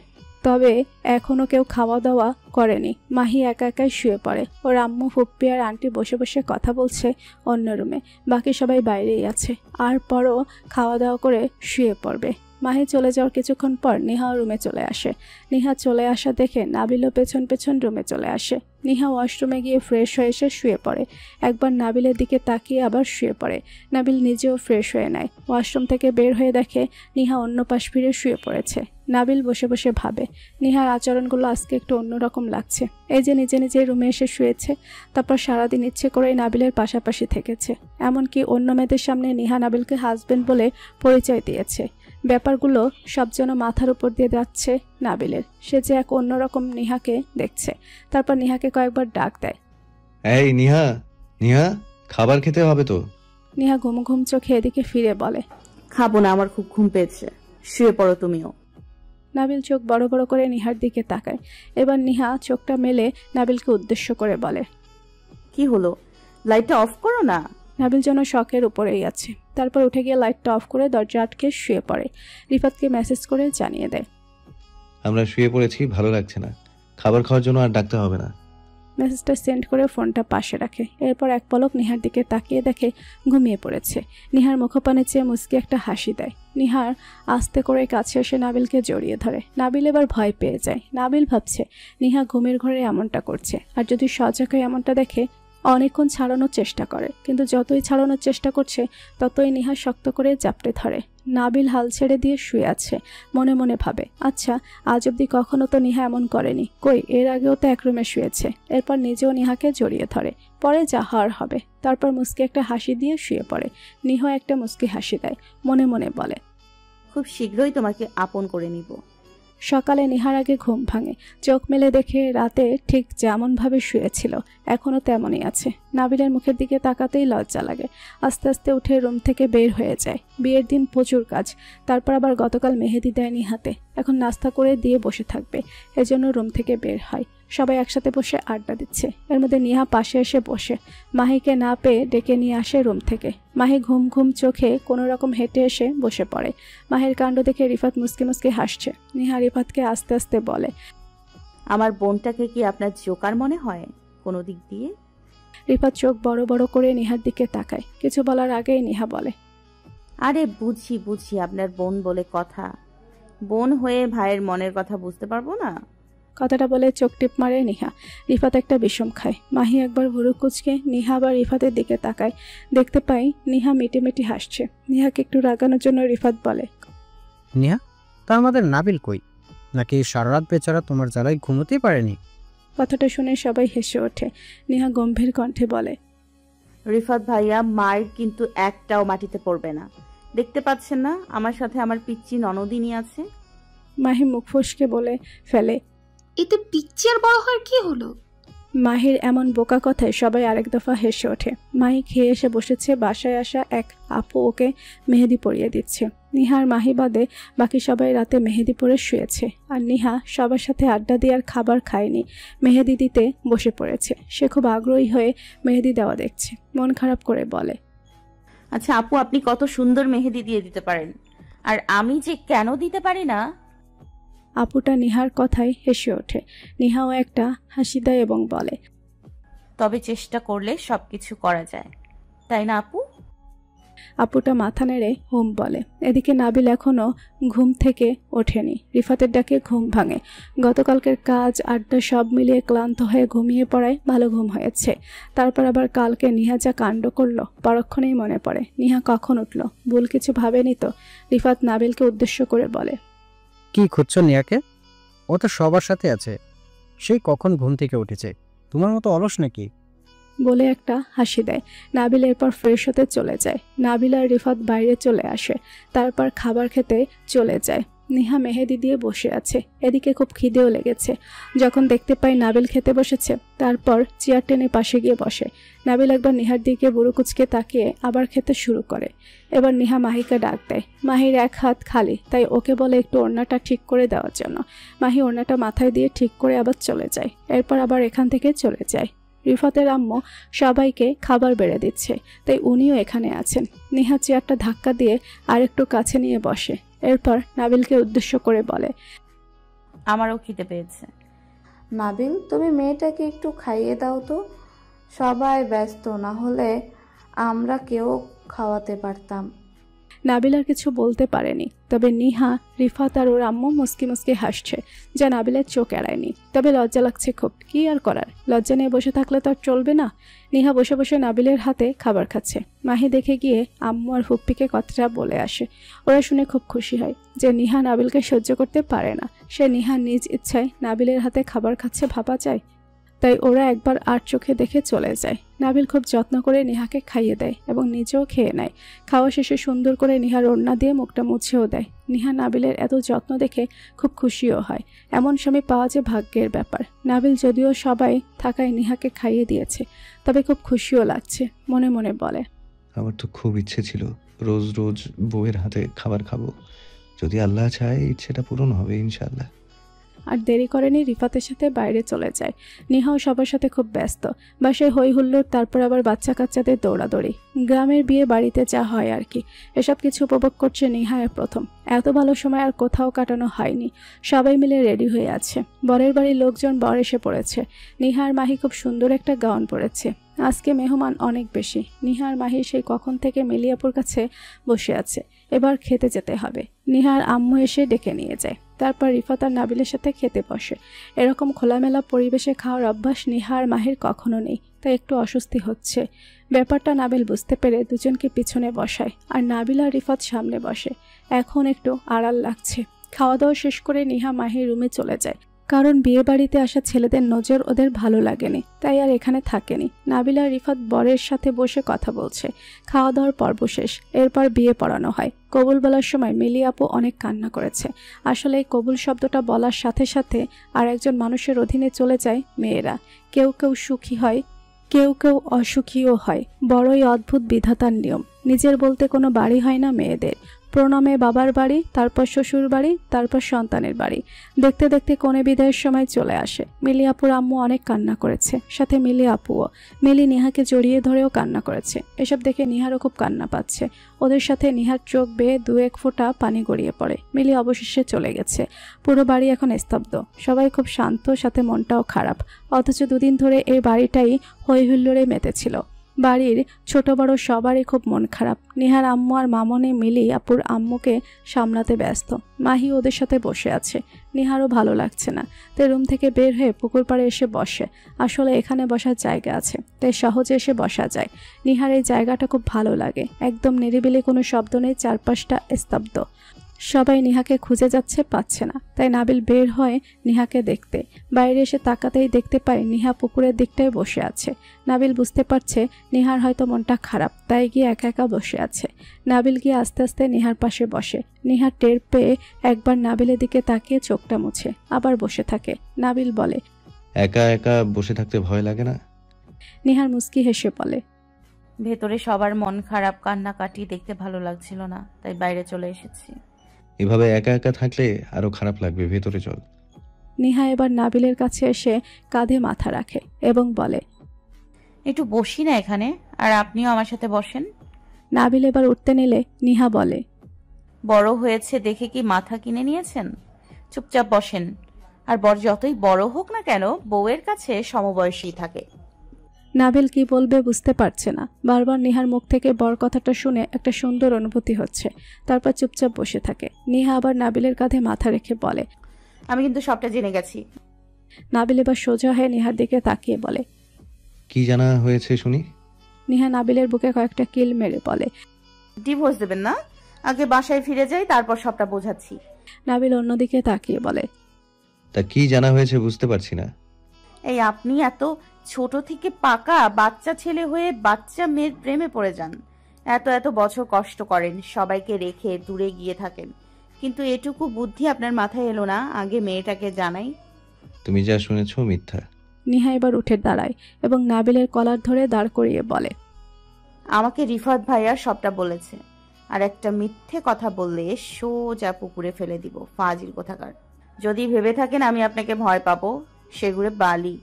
তবে এখনও কেউ খাওয়া দাওয়া করেনি। মাহি একা একাই শুয়ে পড়ে। ওর আম্মু, ফুপ্পি আর আন্টি বসে বসে কথা বলছে অন্য রুমে। বাকি সবাই বাইরেই আছে। আর পরও খাওয়া দাওয়া করে শুয়ে পড়বে। মাহি চলে যাওয়ার কিছুক্ষণ পর নিহাও রুমে চলে আসে। নিহা চলে আসা দেখে নাবিলও পেছন পেছন রুমে চলে আসে। নিহা ওয়াশরুমে গিয়ে ফ্রেশ হয়ে এসে শুয়ে পড়ে। একবার নাবিলের দিকে তাকিয়ে আবার শুয়ে পড়ে। নাবিল নিজেও ফ্রেশ হয়ে নেয়। ওয়াশরুম থেকে বের হয়ে দেখে নিহা অন্য পাশ ফিরে শুয়ে পড়েছে। নাবিল বসে বসে ভাবে, নিহার আচরণগুলো আজকে একটু অন্যরকম লাগছে। এই যে নিজে নিজে রুমে এসে শুয়েছে, তারপর সারাদিন ইচ্ছে করেই নাবিলের পাশাপাশি থেকেছে। এমনকি অন্য মেয়েদের সামনে নিহা নাবিলকে হাজবেন্ড বলে পরিচয় দিয়েছে। ব্যাপারগুলো সব যেন মাথার উপর দিয়ে যাচ্ছে নাবিলের। সে যে এক অন্যরকম নিহাকে দেখছে। তারপর নিহাকে কয়েকবার ডাক দেয়, এই নিহা, নিহা, খাবার খেতে হবে তো। নিহা ঘুম ঘুম চোখে এদিকে ফিরে বলে, খাবো না, আমার খুব ঘুম পেয়েছে, শুয়ে পড়ো তুমিও। নাবিল চোখ বড় বড় করে নিহার দিকে তাকায়। এবার নিহা চোখটা মেলে নাবিলকে উদ্দেশ্য করে বলে, কি হলো, লাইটটা অফ করো না। নাবিল যেন শখের উপরেই আছে। তারপর উঠে গিয়ে লাইটটা অফ করে দরজা আটকে শুয়ে পড়ে। রিফাতকে মেসেজ করে জানিয়ে দেয়, আমরা শুয়ে পড়েছি, ভালো লাগছে না, খাবার খাওয়ার জন্য আর ডাকতে হবে না। মেসেজটা সেন্ড করে ফোনটা পাশে রাখে। এরপর এক পলক নিহার দিকে তাকিয়ে দেখে ঘুমিয়ে পড়েছে। নিহার মুখপানে চেয়ে মুচকি একটা হাসি দেয়। নিহার আস্তে করে কাছে এসে নাবিলকে জড়িয়ে ধরে। নাবিল এবার ভয় পেয়ে যায়। নাবিল ভাবছে নিহা ঘুমের ঘরে এমনটা করছে, আর যদি সজাগ হয়ে এমনটা দেখে অনেকক্ষণ ছাড়ানোর চেষ্টা করে, কিন্তু যতই ছাড়ানোর চেষ্টা করছে ততই নিহা শক্ত করে জাপটে ধরে। নাবিল হাল ছেড়ে দিয়ে শুয়ে আছে। মনে মনে ভাবে, আচ্ছা আজ অব্দি কখনো তো নিহা এমন করেনি, কই এর আগেও তো এক রুমে শুয়েছে। এরপর নিজেও নিহাকে জড়িয়ে ধরে। পরে যা হওয়ার হবে। তারপর মুস্কি একটা হাসি দিয়ে শুয়ে পড়ে। নিহা একটা মুস্কি হাসি দেয়, মনে মনে বলে, খুব শীঘ্রই তোমাকে আপন করে নিব। সকালে নিহার আগে ঘুম ভাঙে। চোখ মেলে দেখে রাতে ঠিক যেমনভাবে শুয়েছিল এখনও তেমনই আছে। নাবিলের মুখের দিকে তাকাতেই লজ্জা লাগে। আস্তে আস্তে উঠে রুম থেকে বের হয়ে যায়। বিয়ের দিন প্রচুর কাজ, তারপর আবার গতকাল মেহেদি দেয় নিহাতে। এখন নাস্তা করে দিয়ে বসে থাকবে, এজন্য রুম থেকে বের হয়। সবাই একসাথে বসে আড্ডা দিচ্ছে। এর মধ্যে নিহা পাশে এসে বসে। মাহিকে না পেয়ে ডেকে নিয়ে আসে রুম থেকে। মাহি ঘুম ঘুম চোখে কোনো রকম হেঁটে এসে বসে পড়ে। মাহির কাণ্ড দেখে রিফাত মুসকি মুসকি হাসছে। নিহা রিফাতকে আস্তে আস্তে বলে, আমার বোনটাকে কি আপনার জোকার মনে হয় কোনো দিক দিয়ে? রিফাত চোখ বড় বড় করে নিহার দিকে তাকায়। কিছু বলার আগেই নিহা বলে, আরে বুঝি বুঝি, আপনার বোন বলে কথা। বোন হয়ে ভাইয়ের মনের কথা বুঝতে পারবো না? কথাটা বলে চোখ টিপ মারে নিহা। রিফাত একটা বিষম খায়। মাহি একবার ভুরু কুচকে নিহা আবার রিফাতের দিকে তাকায়। দেখতে পাই নিহা মিটিমিটি হাসছে। নিহাকে একটু রাগানোর জন্য রিফাত বলে, নিহা, তা আমাদের নাবিল কই? নাকি সারা রাত বেচারা তোমার জ্বালায় ঘুমোতেই পারেনি? কথাটা শুনে সবাই হেসে ওঠে। নিহা গম্ভীর কণ্ঠে বলে, রিফাত ভাইয়া, মায়ের কিন্তু একটাও মাটিতে পড়বে না। দেখতে পাচ্ছেন না আমার সাথে আমার পিচ্চি ননদিনী আছে? মাহি মুখ ফসকে বলে ফেলে, এতে পিচ্চি আর বড় হওয়ার কি হলো? মাহির এমন বোকা কথায় সবাই আরেক দফা হেসে ওঠে। মাহি খেয়ে এসে বসেছে। বাসায় আসা এক আপু ওকে মেহেদি পরিয়ে দিচ্ছে। নিহার মাহি বাদে বাকি সবাই রাতে মেহেদি পরে শুয়েছে। আর নিহা সবার সাথে আড্ডা দিয়ে আর খাবার খায়নি, মেহেদি দিতে বসে পড়েছে। সে খুব আগ্রহী হয়ে মেহেদি দেওয়া দেখছে। মন খারাপ করে বলে, আচ্ছা আপু, আপনি কত সুন্দর মেহেদি দিয়ে দিতে পারেন, আর আমি যে কেন দিতে পারি না? আপুটা নিহার কথায় হেসে ওঠে। নিহাও একটা হাসি দেয় এবং বলে, তবে চেষ্টা করলে সবকিছু করা যায়, তাই না আপু? আপুটা মাথা নেড়ে হুম বলে। এদিকে নাবিল এখনো ঘুম থেকে ওঠেনি। রিফাতের ডাকে ঘুম ভাঙে। গতকালকের কাজ আড্ডা সব মিলিয়ে ক্লান্ত হয়ে ঘুমিয়ে পড়ায় ভালো ঘুম হয়েছে। তারপর আবার কালকে নিহা যা কাণ্ড করলো পরক্ষণেই মনে পড়ে। নিহা কখন উঠল? ভুল কিছু ভাবেনি তো? রিফাত নাবিলকে উদ্দেশ্য করে বলে, কি খুঁজছো নিয়াকে? ও তো সবার সাথে আছে, সেই কখন ঘুম থেকে উঠেছে। তোমার মতো অলস নাকি? বলে একটা হাসি দেয়। নাবিল এরপর ফ্রেশ হতে চলে যায়। নাবিল আর রিফাত বাইরে চলে আসে। তারপর খাবার খেতে চলে যায়। নিহা মেহেদি দিয়ে বসে আছে। এদিকে খুব খিদেও লেগেছে। যখন দেখতে পাই নাবিল খেতে বসেছে, তারপর চেয়ার টেনে পাশে গিয়ে বসে। নাবিল একবার নিহার দিকে বুড়ো কুচকে তাকিয়ে আবার খেতে শুরু করে। এবার নিহা মাহিকে ডাক দেয়। মাহির এক হাত খালি, তাই ওকে বলে একটু ওড়নাটা ঠিক করে দেওয়ার জন্য। মাহি ওড়নাটা মাথায় দিয়ে ঠিক করে আবার চলে যায়। এরপর আবার এখান থেকে চলে যায়। রিফাতের আম্মু সবাইকে খাবার বেড়ে দিচ্ছে, তাই উনিও এখানে আছেন। নিহা চেয়ারটা ধাক্কা দিয়ে আরেকটু কাছে নিয়ে বসে। এরপর নাবিলকে উদ্দেশ্য করে বলে, আমারও খিদে পেয়েছে। নাবিল, তুমি মেয়েটাকে একটু খাইয়ে দাও তো। সবাই ব্যস্ত, না হলে আমরা কেউ খাওয়াতে পারতাম। নাবিল আর কিছু বলতে পারেনি। তবে নিহা, রিফাত আর ওর আম্মু মুস্কি মুস্কি হাসছে, যা নাবিলের চোখ এড়ায়নি। তবে লজ্জা লাগছে খুব। কি আর করার, লজ্জা নিয়ে বসে থাকলে তো আর চলবে না। নিহা বসে বসে নাবিলের হাতে খাবার খাচ্ছে। মাহি দেখে গিয়ে আম্মু আর ফুপ্পিকে কথাটা বলে আসে। ওরা শুনে খুব খুশি হয় যে নিহা নাবিলকে সহ্য করতে পারে না। সে নিহা নিজ ইচ্ছায় নাবিলের হাতে খাবার খাচ্ছে ভাবা যায়? তাই ওরা একবার আর চোখে দেখে চলে যায়। নাবিল খুব যত্ন করে নিহাকে খাইয়ে দেয় এবং নিজেও খেয়ে নেয়। খাওয়া শেষে সুন্দর করে নিহার ওড়না দিয়ে মুখটা মুছেও দেয়। নিহা নাবিলের এত যত্ন দেখে খুব খুশিও হয়। এমন স্বামী পাওয়া যে ভাগ্যের ব্যাপার। নাবিল যদিও সবাই থাকায় নিহাকে খাইয়ে দিয়েছে, তবে খুব খুশিও লাগছে। মনে মনে বলে, আমার তো খুব ইচ্ছে ছিল রোজ রোজ বউয়ের হাতে খাবার খাবো। যদি আল্লাহ চায় ইচ্ছেটা পূরণ হবে ইনশাআল্লাহ। আর দেরি করেনি, রিফাতের সাথে বাইরে চলে যায়। নিহাও সবার সাথে খুব ব্যস্ত, বাসায় হই হুল্লোড়, তারপর আবার বাচ্চা কাচ্চাদের দৌড়াদৌড়ি, গ্রামের বিয়ে বাড়িতে যা হয় আর কি। এসব কিছু উপভোগ করছে নিহা প্রথম। এত ভালো সময় আর কোথাও কাটানো হয়নি। সবাই মিলে রেডি হয়ে আছে। বরের বাড়ির লোকজন বর এসে পড়েছে। নিহা আর মাহি খুব সুন্দর একটা গাউন পরেছে। আজকে মেহমান অনেক বেশি। নিহা আর মাহি সেই কখন থেকে মিলিয়াপুর কাছে বসে আছে। এবার খেতে যেতে হবে। নিহার আম্মু এসে ডেকে নিয়ে যায়। তারপর রিফাত আর নাবিলের সাথে খেতে বসে। এরকম খোলামেলা পরিবেশে খাওয়ার অভ্যাস নিহা আর মাহির কখনো নেই, তাই একটু অস্বস্তি হচ্ছে। ব্যাপারটা নাবিল বুঝতে পেরে দুজনকে পিছনে বসায় আর নাবিল আর রিফাত সামনে বসে। এখন একটু আড়াল লাগছে। খাওয়া দাওয়া শেষ করে নিহা মাহির রুমে চলে যায়, কারণ বিয়ে বাড়িতে আসা ছেলেদের নজর ওদের ভালো লাগেনি, তাই আর এখানে থাকেনি। নাবিল আর রিফাত বরের সাথে বসে কথা বলছে। খাওয়া দাওয়ার পর্ব শেষ। এরপর বিয়ে পড়ানো হয়। কবুল বলার সময় মিলি আপু অনেক কান্না করেছে। আসলে এই কবুল শব্দটা বলার সাথে সাথে আর একজন মানুষের অধীনে চলে যায় মেয়েরা। কেউ কেউ সুখী হয়, কেউ কেউ অসুখীও হয়। বড়ই অদ্ভুত বিধাতার নিয়ম। নিজের বলতে কোনো বাড়ি হয় না মেয়েদের। প্রণামে বাবার বাড়ি, তারপর শ্বশুর বাড়ি, তারপর সন্তানের বাড়ি। দেখতে দেখতে কনে বিদায়ের সময় চলে আসে। মিলি আপুর আম্মু অনেক কান্না করেছে, সাথে মিলি আপুও। মিলি নিহাকে জড়িয়ে ধরেও কান্না করেছে। এসব দেখে নিহারও খুব কান্না পাচ্ছে। ওদের সাথে নিহার চোখ বেয়ে 2-1 ফোঁটা পানি গড়িয়ে পড়ে। মিলি অবশেষে চলে গেছে। পুরো বাড়ি এখন স্তব্ধ। সবাই খুব শান্ত, সাথে মনটাও খারাপ। অথচ দুদিন ধরে এই বাড়িটাই হই হুল্লোড়ে মেতেছিল। বাড়ির ছোট বড় সবারই খুব মন খারাপ। নিহার আম্মু আর মামনি মিলি আপুর আম্মুকে সামলাতে ব্যস্ত। মাহি ওদের সাথে বসে আছে। নিহারও ভালো লাগছে না, তাই রুম থেকে বের হয়ে পুকুর পাড়ে এসে বসে। আসলে এখানে বসার জায়গা আছে, তাই সহজে এসে বসা যায়। নিহার এই জায়গাটা খুব ভালো লাগে। একদম নিরিবিলি, কোনো শব্দ নেই, চারপাশটা স্তব্ধ। সবাই নিহাকে খুঁজে যাচ্ছে, পাচ্ছে না, তাই নাবিল বের হয় নিহাকে দেখতে। বাইরে এসে তাকাতেই দেখতে পায় নিহা পুকুরের দিকটায় বসে আছে। নাবিল বুঝতে পারছে নিহার হয়তো মনটা খারাপ, তাই গিয়ে একা একা বসে আছে। নাবিল গিয়ে আস্তে আস্তে নিহার পাশে বসে। নিহা টের পেয়ে একবার নাবিলের দিকে তাকিয়ে চোখটা মুছে আবার বসে থাকে। নাবিল বলে, একা একা বসে থাকতে ভয় লাগে না? নিহার মুস্কি হেসে বলে, ভেতরে সবার মন খারাপ, কান্নাকাটি দেখতে ভালো লাগছিল না, তাই বাইরে চলে এসেছি। এভাবে একা একা থাকলে আরো খারাপ লাগবে, ভেতরে চল। নিহা এবার নাবিলের কাছে এসে কাঁধে মাথা রাখে এবং বলে, একটু বসি না এখানে, আর আপনিও আমার সাথে বসেন। নাবিল এবার উঠতে নিলে নিহা বলে, বড় হয়েছে দেখে কি মাথা কিনে নিয়েছেন? চুপচাপ বসেন। আর বর যতই বড় হোক না কেন, বউয়ের কাছে সমবয়সী থাকে। নাবিল কি বলবে বুঝতে পারছে না। বারবার নিহার মুখ থেকে বর কথাটা শুনে একটা সুন্দর অনুভূতি হচ্ছে। তারপর চুপচাপ বসে থাকে। নিহা আবার নাবিলের কাঁধে মাথা রেখে বলে, আমি কিন্তু সবটা জেনে গেছি। নাবিল এবার সোজা হয়ে নিহার দিকে তাকিয়ে বলে, কি জানা হয়েছে শুনি? নিহা নাবিলের বুকে কয়েকটা কিল মেরে বলে, ডিভোর্স দেবেন না? আগে বাসায় ফিরে যাই, তারপর সবটা বোঝাচ্ছি। নাবিল অন্যদিকে তাকিয়ে বলে, তা কি জানা হয়েছে বুঝতে পারছি না। এই আপনি এত ছোট থেকে পাকা বাচ্চা ছেলে হয়ে বাচ্চা মেয়ের প্রেমে পড়ে যান। এত এত বছর কষ্ট করেন, সবাইকে রেখে দূরে গিয়ে থাকেন, কিন্তু এটুকু বুদ্ধি আপনার মাথায় এলো না আগে মেয়েটাকে জানাই? তুমি যা শুনেছো মিথ্যা। নিহা এবার উঠে দাঁড়ায় এবং নাবিলের কলার ধরে দাঁড় করিয়ে বলে, আমাকে রিফাত ভাইয়া সবটা বলেছে, আর একটা মিথ্যে কথা বললে সোজা পুকুরে ফেলে দিব, ফাজিল কোথাকার। যদি ভেবে থাকেন আমি আপনাকে ভয় পাবো, সেগুলো বালি।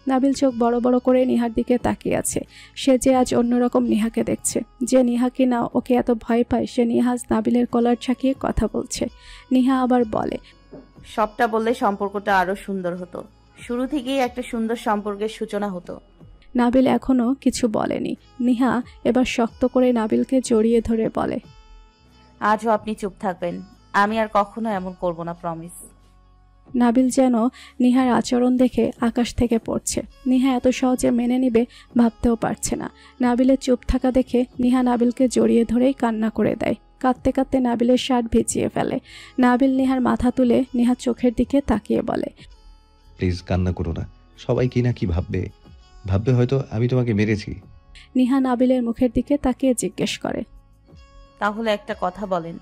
নাবিল চোখ বড় বড় করে নিহার দিকে তাকিয়ে আছে। সে যে আজ অন্যরকম নিহাকে দেখছে। যে নিহা কিনা ওকে এত ভয় পায়, সে নিহা আজ নাবিলের কলার ছাকিয়ে কথা বলছে। নিহা আবার বলে, সবটা বললে সম্পর্কটা আরো সুন্দর হতো, শুরু থেকেই একটা সুন্দর সম্পর্কের সূচনা হতো। নাবিল এখনো কিছু বলেনি। নিহা এবার শক্ত করে নাবিলকে জড়িয়ে ধরে বলে, আজও আপনি চুপ থাকবেন, আমি আর কখনো এমন করব না, প্রমিস। নাবিল যেন নিহার আচরণ দেখে আকাশ থেকে পড়ছে। নিহা এত সহজে মেনে নিবে ভাবতেও পারছে না। নাবিলের চুপ থাকা দেখে নিহা নাবিলকে জড়িয়ে ধরেই কান্না করে দেয়। কাঁদতে কাঁদতে নাবিলের শার্ট ভিজিয়ে ফেলে। নাবিল নিহার মাথা তুলে নিহার চোখের দিকে তাকিয়ে বলে, প্লিজ কান্না করো না, সবাই কি না কি ভাববে। ভাববে হয়তো আমি তোমাকে মেরেছি। নিহা নাবিলের মুখের দিকে তাকিয়ে জিজ্ঞেস করে, তাহলে একটা কথা বলেন,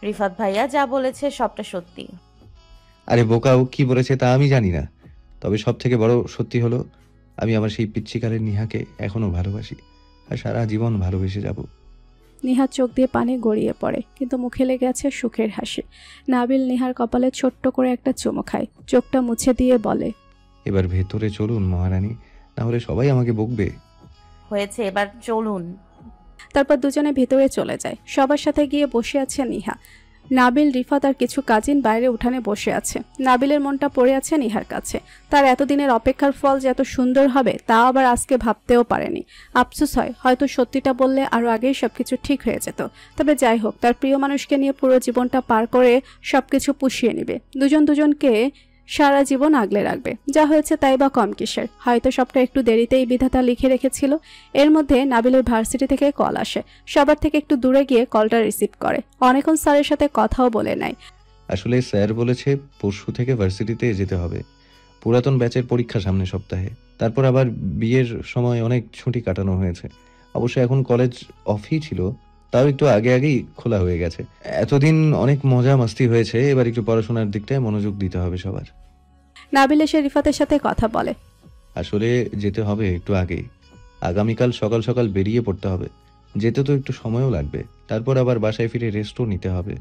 রিফাত ভাইয়া যা বলেছে সবটা সত্যি? আরে বোকা, ও কি বলেছে তা আমি জানি না, তবে সব থেকে বড় সত্যি হলো আমি আমার সেই পিচ্ছিকালের নিহাকে এখনো ভালোবাসি, আর সারা জীবন ভালোবেসে যাব। নিহার চোখ দিয়ে পানি গড়িয়ে পড়ে, কিন্তু মুখে লেগে আছে সুখের হাসি। নাবিল নিহার কপালে ছোট্ট করে একটা চুমু খায়, চোখটা মুছে দিয়ে বলে, এবার ভেতরে চলুন মহারানী, না হলে সবাই আমাকে বকবে। হয়েছে, এবার চলুন। তারপর দুজনে ভেতরে চলে যায়। সবার সাথে গিয়ে বসে আছে নিহা। নাবিল, রিফাত আর কিছু কাজিন বাইরে উঠানে বসে আছে। নাবিলের মনটা পড়ে আছে নিহার কাছে। তার এতদিনের অপেক্ষার ফল যে এত সুন্দর হবে তা আবার আজকে ভাবতেও পারেনি। আফসোস হয়, হয়তো সত্যিটা বললে আরও আগেই সবকিছু ঠিক হয়ে যেত। তবে যাই হোক, তার প্রিয় মানুষকে নিয়ে পুরো জীবনটা পার করে সবকিছু পুষিয়ে নেবে। দুজনকে সারা জীবন আগলে রাখবে। যা হয়েছে তাই বা কম কিসের, হয়তো সবটা একটু দেরিতেই বিধাতা লিখে রেখেছিল। এর মধ্যে নাবিলের ভার্সিটি থেকে কল আসে। সবার থেকে একটু দূরে গিয়ে কলটা রিসিভ করে। অনেকক্ষণ স্যারের সাথে কথাও বলে নেয়। আসলে স্যার বলেছে পরশু থেকে ভার্সিটিতে যেতে হবে। পুরাতন ব্যাচের পরীক্ষা সামনে সপ্তাহে, তারপর আবার বিয়ের সময় অনেক ছুটি কাটানো হয়েছে। অবশ্য এখন কলেজ অফই ছিল, তাও একটু আগেই খোলা হয়ে গেছে। এতদিন অনেক মজা মাস্তি হয়েছে, এবার একটু পড়াশোনার দিকটায় মনোযোগ দিতে হবে সবার। নাবিল এসে রিফাতের সাথে কথা বলে। আসলে যেতে হবে একটু আগেই, আগামীকাল সকাল সকাল বেরিয়ে পড়তে হবে। যেতে তো একটু সময়ও লাগবে, তারপর আবার বাসায় ফিরে রেস্টও নিতে হবে।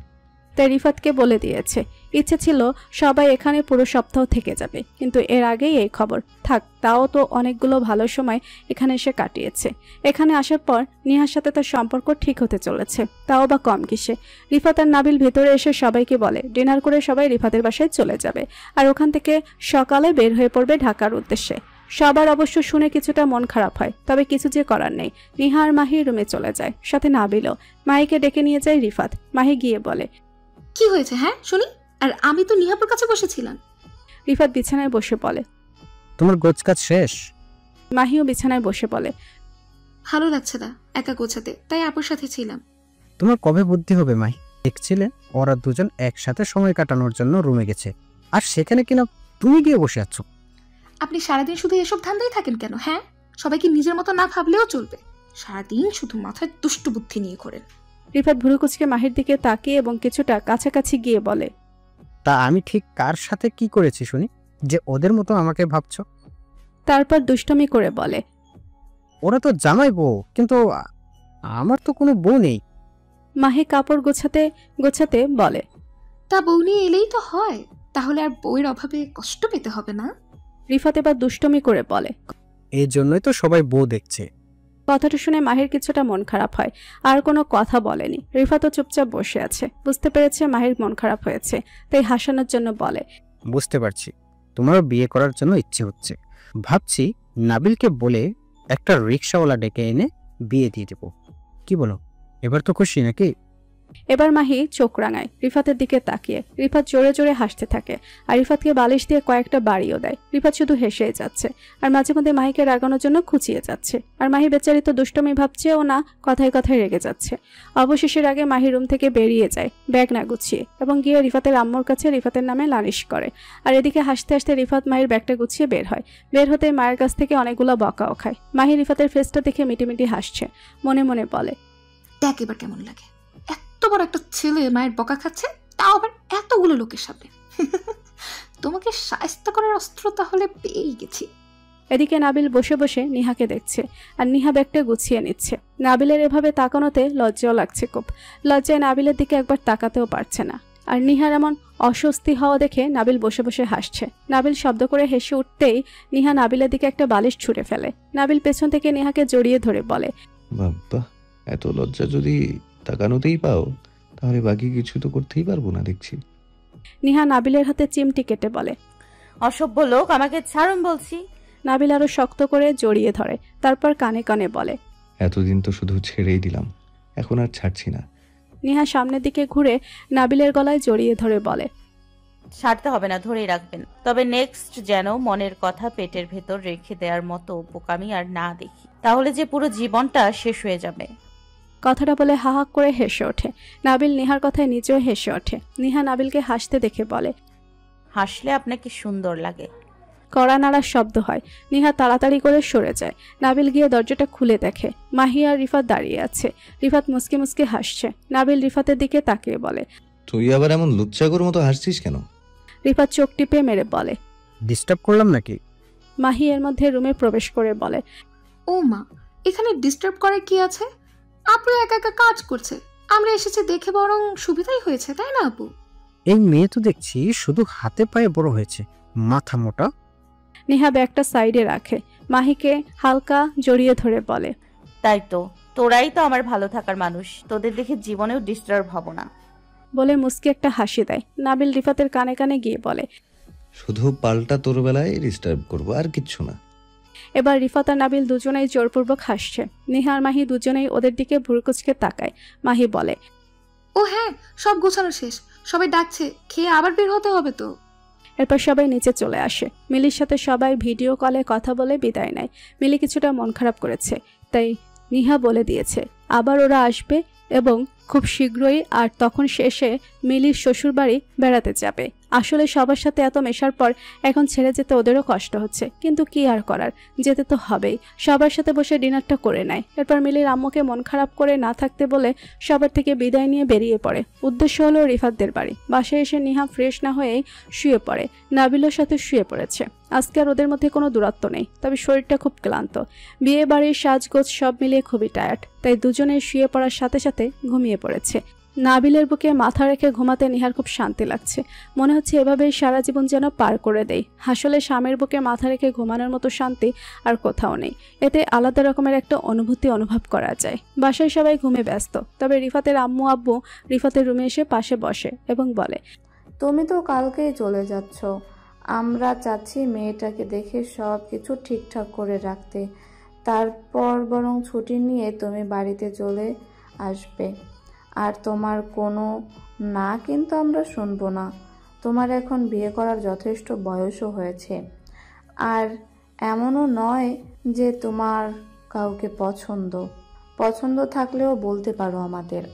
তাই রিফাতকে বলে দিয়েছে। ইচ্ছে ছিল সবাই এখানে পুরো সপ্তাহ থেকে যাবে, কিন্তু এর আগেই এই খবর। থাক, তাও তো অনেকগুলো ভালো সময় এখানে এসে কাটিয়েছে। এখানে আসার পর নিহার সাথে তার সম্পর্ক ঠিক হতে চলেছে, তাও বা কম কিসে। রিফাত আর নাবিল ভেতরে এসে সবাইকে বলে ডিনার করে সবাই রিফাতের বাসায় চলে যাবে, আর ওখান থেকে সকালে বের হয়ে পড়বে ঢাকার উদ্দেশ্যে। সবার অবশ্য শুনে কিছুটা মন খারাপ হয়, তবে কিছু যে করার নেই। নিহা আর মাহি রুমে চলে যায়, সাথে নাবিলও। মাহিকে ডেকে নিয়ে যায় রিফাত। মাহি গিয়ে বলে, কি হয়েছে হ্যাঁ শুনি? আর আমি তো নিহাপুর কাছে বসেছিলাম। রিফাত বিছানায় বসে বলে, তোমার গোছকাজ শেষ? মাহিও বিছানায় বসে বলে, ভালো লাগছে না একা গোছাতে, তাই আপুর সাথে ছিলাম। তোমার কবে বুদ্ধি হবে মাই? দেখছিলে ওরা দুজন একসাথে সময় কাটানোর জন্য রুমে গেছে, আর সেখানে কিনা তুমি গিয়ে বসে আছো। আপনি সারাদিন শুধু এসব ধান্দাই থাকেন কেন? হ্যাঁ, সবাইকে নিজের মতো না ভাবলেও চলবে। সারাদিন শুধু মাথায় দুষ্ট বুদ্ধি নিয়ে করেন। রিফাত ভুরুকুচকে মাহির দিকে তাকিয়ে এবং কিছুটা কাছাকাছি গিয়ে বলে, তা আমি ঠিক কার সাথে কি করেছি শুনি যে ওদের মতো আমাকে ভাবছো? তারপর দুষ্টমি করে বলে, ওরা তো জামাই বউ, কিন্তু আমার তো কোনো বউ নেই। মাহি কাপড় গোছাতে গোছাতে বলে, তা বউ নিয়ে এলেই তো হয়, তাহলে আর বউয়ের অভাবে কষ্ট পেতে হবে না। রিফাত এবার দুষ্টমি করে বলে, এই জন্যই তো সবাই বউ দেখছে। কথাটা শুনে মাহির কিছুটা মন খারাপ হয়, আর কোনো কথা বলেনি। রিফাতও চুপচাপ বসে আছে। বুঝতে পেরেছে মাহির মন খারাপ হয়েছে, তাই হাসানোর জন্য বলে, বুঝতে পারছি তোমারও বিয়ে করার জন্য ইচ্ছে হচ্ছে। ভাবছি নাবিলকে বলে একটা রিক্সাওয়ালা ডেকে এনে বিয়ে দিয়ে দেবো। কি বলো, এবার তো খুশি নাকি? এবার মাহি চোখ রাঙায় রিফাতের দিকে তাকিয়ে। রিফাত জোরে জোরে হাসতে থাকে, আর রিফাতকে বালিশ দিয়ে কয়েকটা বাড়িও দেয়। রিফাত শুধু হেসেই যাচ্ছে, আর মাঝে মধ্যে মাহিকে রাগানোর জন্য খুঁচিয়ে যাচ্ছে। আর মাহি বেচারি তো দুষ্টমি ভাবছেও না, কথায় কথায় রেগে যাচ্ছে। অবশেষের আগে মাহি রুম থেকে বেরিয়ে যায় ব্যাগ না গুছিয়ে, এবং গিয়ে রিফাতের আম্মুর কাছে রিফাতের নামে লালিশ করে। আর এদিকে হাসতে হাসতে রিফাত মাহির ব্যাগটা গুছিয়ে বের হয়। বের হতে মায়ের কাছ থেকে অনেকগুলো বকাও খায়। মাহি রিফাতের ফেসটা দেখে মিটিমিটি হাসছে, মনে মনে বলে, দেখ এবার কেমন লাগে, এত বড় একটা ছেলে মায়ের বকা খাচ্ছে, তাও আবার এতগুলো লোকের সামনে। তোমাকে শায়েস্তা করার অস্ত্র তাহলে পেয়েই গেছি। এদিকে নাবিল বসে বসে নিহাকে দেখছে, আর নিহা ব্যাগটা গুছিয়ে নিচ্ছে। নাবিলের এভাবে তাকানোতে লজ্জাও লাগছে খুব। লজ্জায় নাবিলের দিকে একবার তাকাতেও পারছে না। আর নিহার এমন অস্বস্তি হওয়া দেখে নাবিল বসে বসে হাসছে। নাবিল শব্দ করে হেসে উঠতেই নিহা নাবিলের দিকে একটা বালিশ ছুঁড়ে ফেলে। নাবিল পেছন থেকে নিহাকে জড়িয়ে ধরে বলে, বাবা, এত লজ্জা যদি তাকানোতেই পাও, তাহলে বাকি কিছু তো করতেই পারবো না দেখছি। নিহা নাবিলের হাতে চিমটি কেটে বলে, অসভ্য লোক, আমাকে ছাড়ুন বলছি। নাবিল আরো শক্ত করে জড়িয়ে ধরে, তারপর কানে কানে বলে, এতদিন তো শুধু ছেড়েই দিলাম, এখন আর ছাড়ছি না। নিহা সামনের দিকে ঘুরে নাবিলের গলায় জড়িয়ে ধরে বলে, ছাড়তে হবে না, ধরেই রাখবেন। তবে নেক্সট যেন মনের কথা পেটের ভেতর রেখে দেওয়ার মতো বোকামি আর না দেখি, তাহলে যে পুরো জীবনটা শেষ হয়ে যাবে। কথাটা বলে হাহাক করে হেসে ওঠে। নাবিল নিহার কথায় নিজেও হেসে ওঠে। নিহা নাবিলকে হাসতে দেখে বলে, হাসলে আপনাকে সুন্দর লাগে। কড়া নাড়ার শব্দ হয়। নিহা তাড়াতাড়ি করে সরে যায়। নাবিল গিয়ে দরজাটা খুলে দেখে মাহি আর রিফাত দাঁড়িয়ে আছে। রিফাত মুসকে মুসকে হাসছে। নাবিল রিফাতের দিকে তাকিয়ে বলে, তুই আবার এমন লুচ্চাগোর মতো হাসছিস কেন? রিফাত চোখ টিপে মেরে বলে, ডিস্টার্ব করলাম নাকি? মাহি এর মধ্যে রুমে প্রবেশ করে বলে, ও মা, এখানে ডিস্টার্ব করার কি আছে? আপু একা একা কাজ করছে, আমরা এসেছি দেখে বরং সুবিধাই হয়েছে, তাই না আপু? এই মেয়ে তো দেখছি শুধু হাতে পায়ে বড় হয়েছে, মাথা মোটা। নেহা ব্যাগটা সাইডে রাখে, মাহিকে হালকা জড়িয়ে ধরে বলে, তাই তো, তোরাই তো আমার ভালো থাকার মানুষ, তোদের দেখে জীবনেও ডিস্টার্ব হব না। বলে মুস্কি একটা হাসি দেয়। নাবিল রিফাতের কানে কানে গিয়ে বলে, শুধু পাল্টা তোর বেলায় ডিস্টার্ব করবো, আর কিচ্ছু না। এবার রিফাত আর নাবিল দুজনেই জোরপূর্বক হাসছে। নেহা আর মাহি দুজনেই ওদের দিকে ভুরুকুচকে তাকায়। মাহি বলে, ও হ্যাঁ, সব গোছানো শেষ, সবাই ডাকছে, খেয়ে আবার বের হতে হবে তো। এরপর সবাই নিচে চলে আসে। মিলির সাথে সবাই ভিডিও কলে কথা বলে বিদায় নেয়। মিলি কিছুটা মন খারাপ করেছে, তাই নিহা বলে দিয়েছে আবার ওরা আসবে এবং খুব শীঘ্রই, আর তখন শেষে মিলির শ্বশুরবাড়ি বেড়াতে যাবে। আসলে সবার সাথে এত মেশার পর এখন ছেড়ে যেতে ওদেরও কষ্ট হচ্ছে, কিন্তু কি আর করার, যেতে তো হবেই। সবার সাথে বসে ডিনারটা করে নেয়। এরপর মিলির আম্মুকে মন খারাপ করে না থাকতে বলে সবার থেকে বিদায় নিয়ে বেরিয়ে পড়ে। উদ্দেশ্য হলো রিফাতদের বাড়ি। বাসায় এসে নিহা ফ্রেশ না হয়েই শুয়ে পড়ে। নাবিলের সাথে শুয়ে পড়েছে। আজকে আর ওদের মধ্যে কোনো দূরত্ব নেই, তবে শরীরটা খুব ক্লান্ত। বিয়ে বাড়ির সাজগোজ সব মিলিয়ে খুবই টায়ার্ড, তাই দুজনে শুয়ে পড়ার সাথে সাথে ঘুমিয়ে পড়েছে। নাবিলের বুকে মাথা রেখে ঘুমাতে নিহার খুব শান্তি লাগছে। মনে হচ্ছে এভাবেই সারা জীবন যেন পার করে দেয়। আসলে স্বামীর বুকে মাথা রেখে ঘুমানোর মতো শান্তি আর কোথাও নেই। এতে আলাদা রকমের একটা অনুভূতি অনুভব করা যায়। বাসায় সবাই ঘুমে ব্যস্ত, তবে রিফাতের আম্মু আব্বু রিফাতের রুমে এসে পাশে বসে এবং বলে, তুমি তো কালকেই চলে যাচ্ছ, আমরা চাচ্ছি মেয়েটাকে দেখে সব কিছু ঠিকঠাক করে রাখতে, তারপর বরং ছুটি নিয়ে তুমি বাড়িতে চলে আসবে। আর তোমার কোনো না কিন্তু আমরা শুনবো না। তোমার এখন বিয়ে করার যথেষ্ট বয়সও হয়েছে, আর এমনও নয় যে তোমার কাউকে পছন্দ থাকলেও বলতে পারো আমাদের।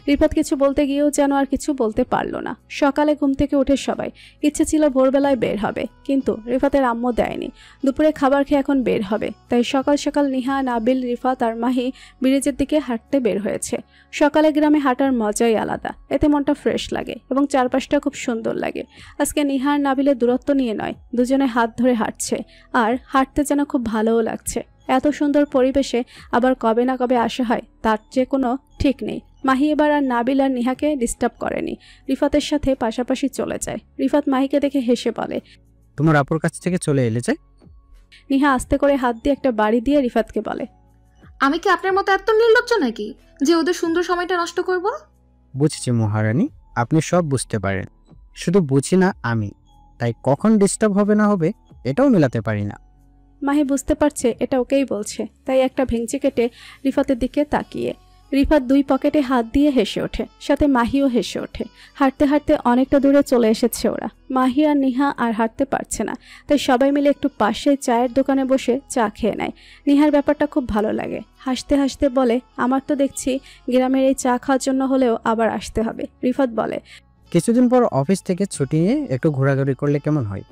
রিফাত কিছু বলতে গিয়েও যেন আর কিছু বলতে পারল না। সকালে ঘুম থেকে উঠে সবাই ইচ্ছে ছিল ভোরবেলায় বের হবে, কিন্তু রিফাতের আম্মু দেয়নি। দুপুরে খাবার খেয়ে এখন বের হবে, তাই সকাল সকাল নিহা, নাবিল, রিফাত আর মাহি ব্রিজের দিকে হাঁটতে বের হয়েছে। সকালে গ্রামে হাঁটার মজাই আলাদা, এতে মনটা ফ্রেশ লাগে এবং চারপাশটা খুব সুন্দর লাগে। আজকে নিহা আর নাবিলের দূরত্ব নিয়ে নয়, দুজনে হাত ধরে হাঁটছে, আর হাঁটতে যেন খুব ভালোও লাগছে। এত সুন্দর পরিবেশে আবার কবে না কবে আসা হয় তার যে কোনো ঠিক নেই। মাহি এবার আর নাবিল আর নিহাকে ডিস্টার্ব করেনি, রিফাতের সাথে পাশাপাশি চলে যায়। রিফাত মাহিকে দেখে হেসে বলে, তোমার আপুর কাছ থেকে চলে এলে যে? নিহা আস্তে করে হাত দিয়ে একটা বাড়ি দিয়ে রিফাতকে বলে, আমি কি আপনার মতো এত নির্লজ্জ নাকি যে ওদের সুন্দর সময়টা নষ্ট করব? বুঝছি মহারানী, আপনি সব বুঝতে পারেন, শুধু বুঝি না আমি, তাই কখন ডিস্টার্ব হবে না হবে এটাও মেলাতে পারি না। মাহি বুঝতে পারছে এটা ওকেই বলছে, তাই একটা ভেঙচি কেটে রিফাতের দিকে তাকিয়ে রিফাত দুই পকেটে হাত দিয়ে হেসে ওঠে, সাথে মাহিও হেসে ওঠে। হাঁটতে হাঁটতে অনেকটা দূরে চলে এসেছে ওরা। মাহি আর নিহা আর হাঁটতে পারছে না, তাই সবাই মিলে একটু পাশে চায়ের দোকানে বসে চা খেয়ে নেয়। নিহার ব্যাপারটা খুব ভালো লাগে, হাসতে হাসতে বলে, আমার তো দেখছি গ্রামের এই চা খাওয়ার জন্য হলেও আবার আসতে হবে। রিফাত বলে, কিছুদিন পর অফিস থেকে ছুটি নিয়ে একটু ঘোরাঘুরি করলে কেমন হয়?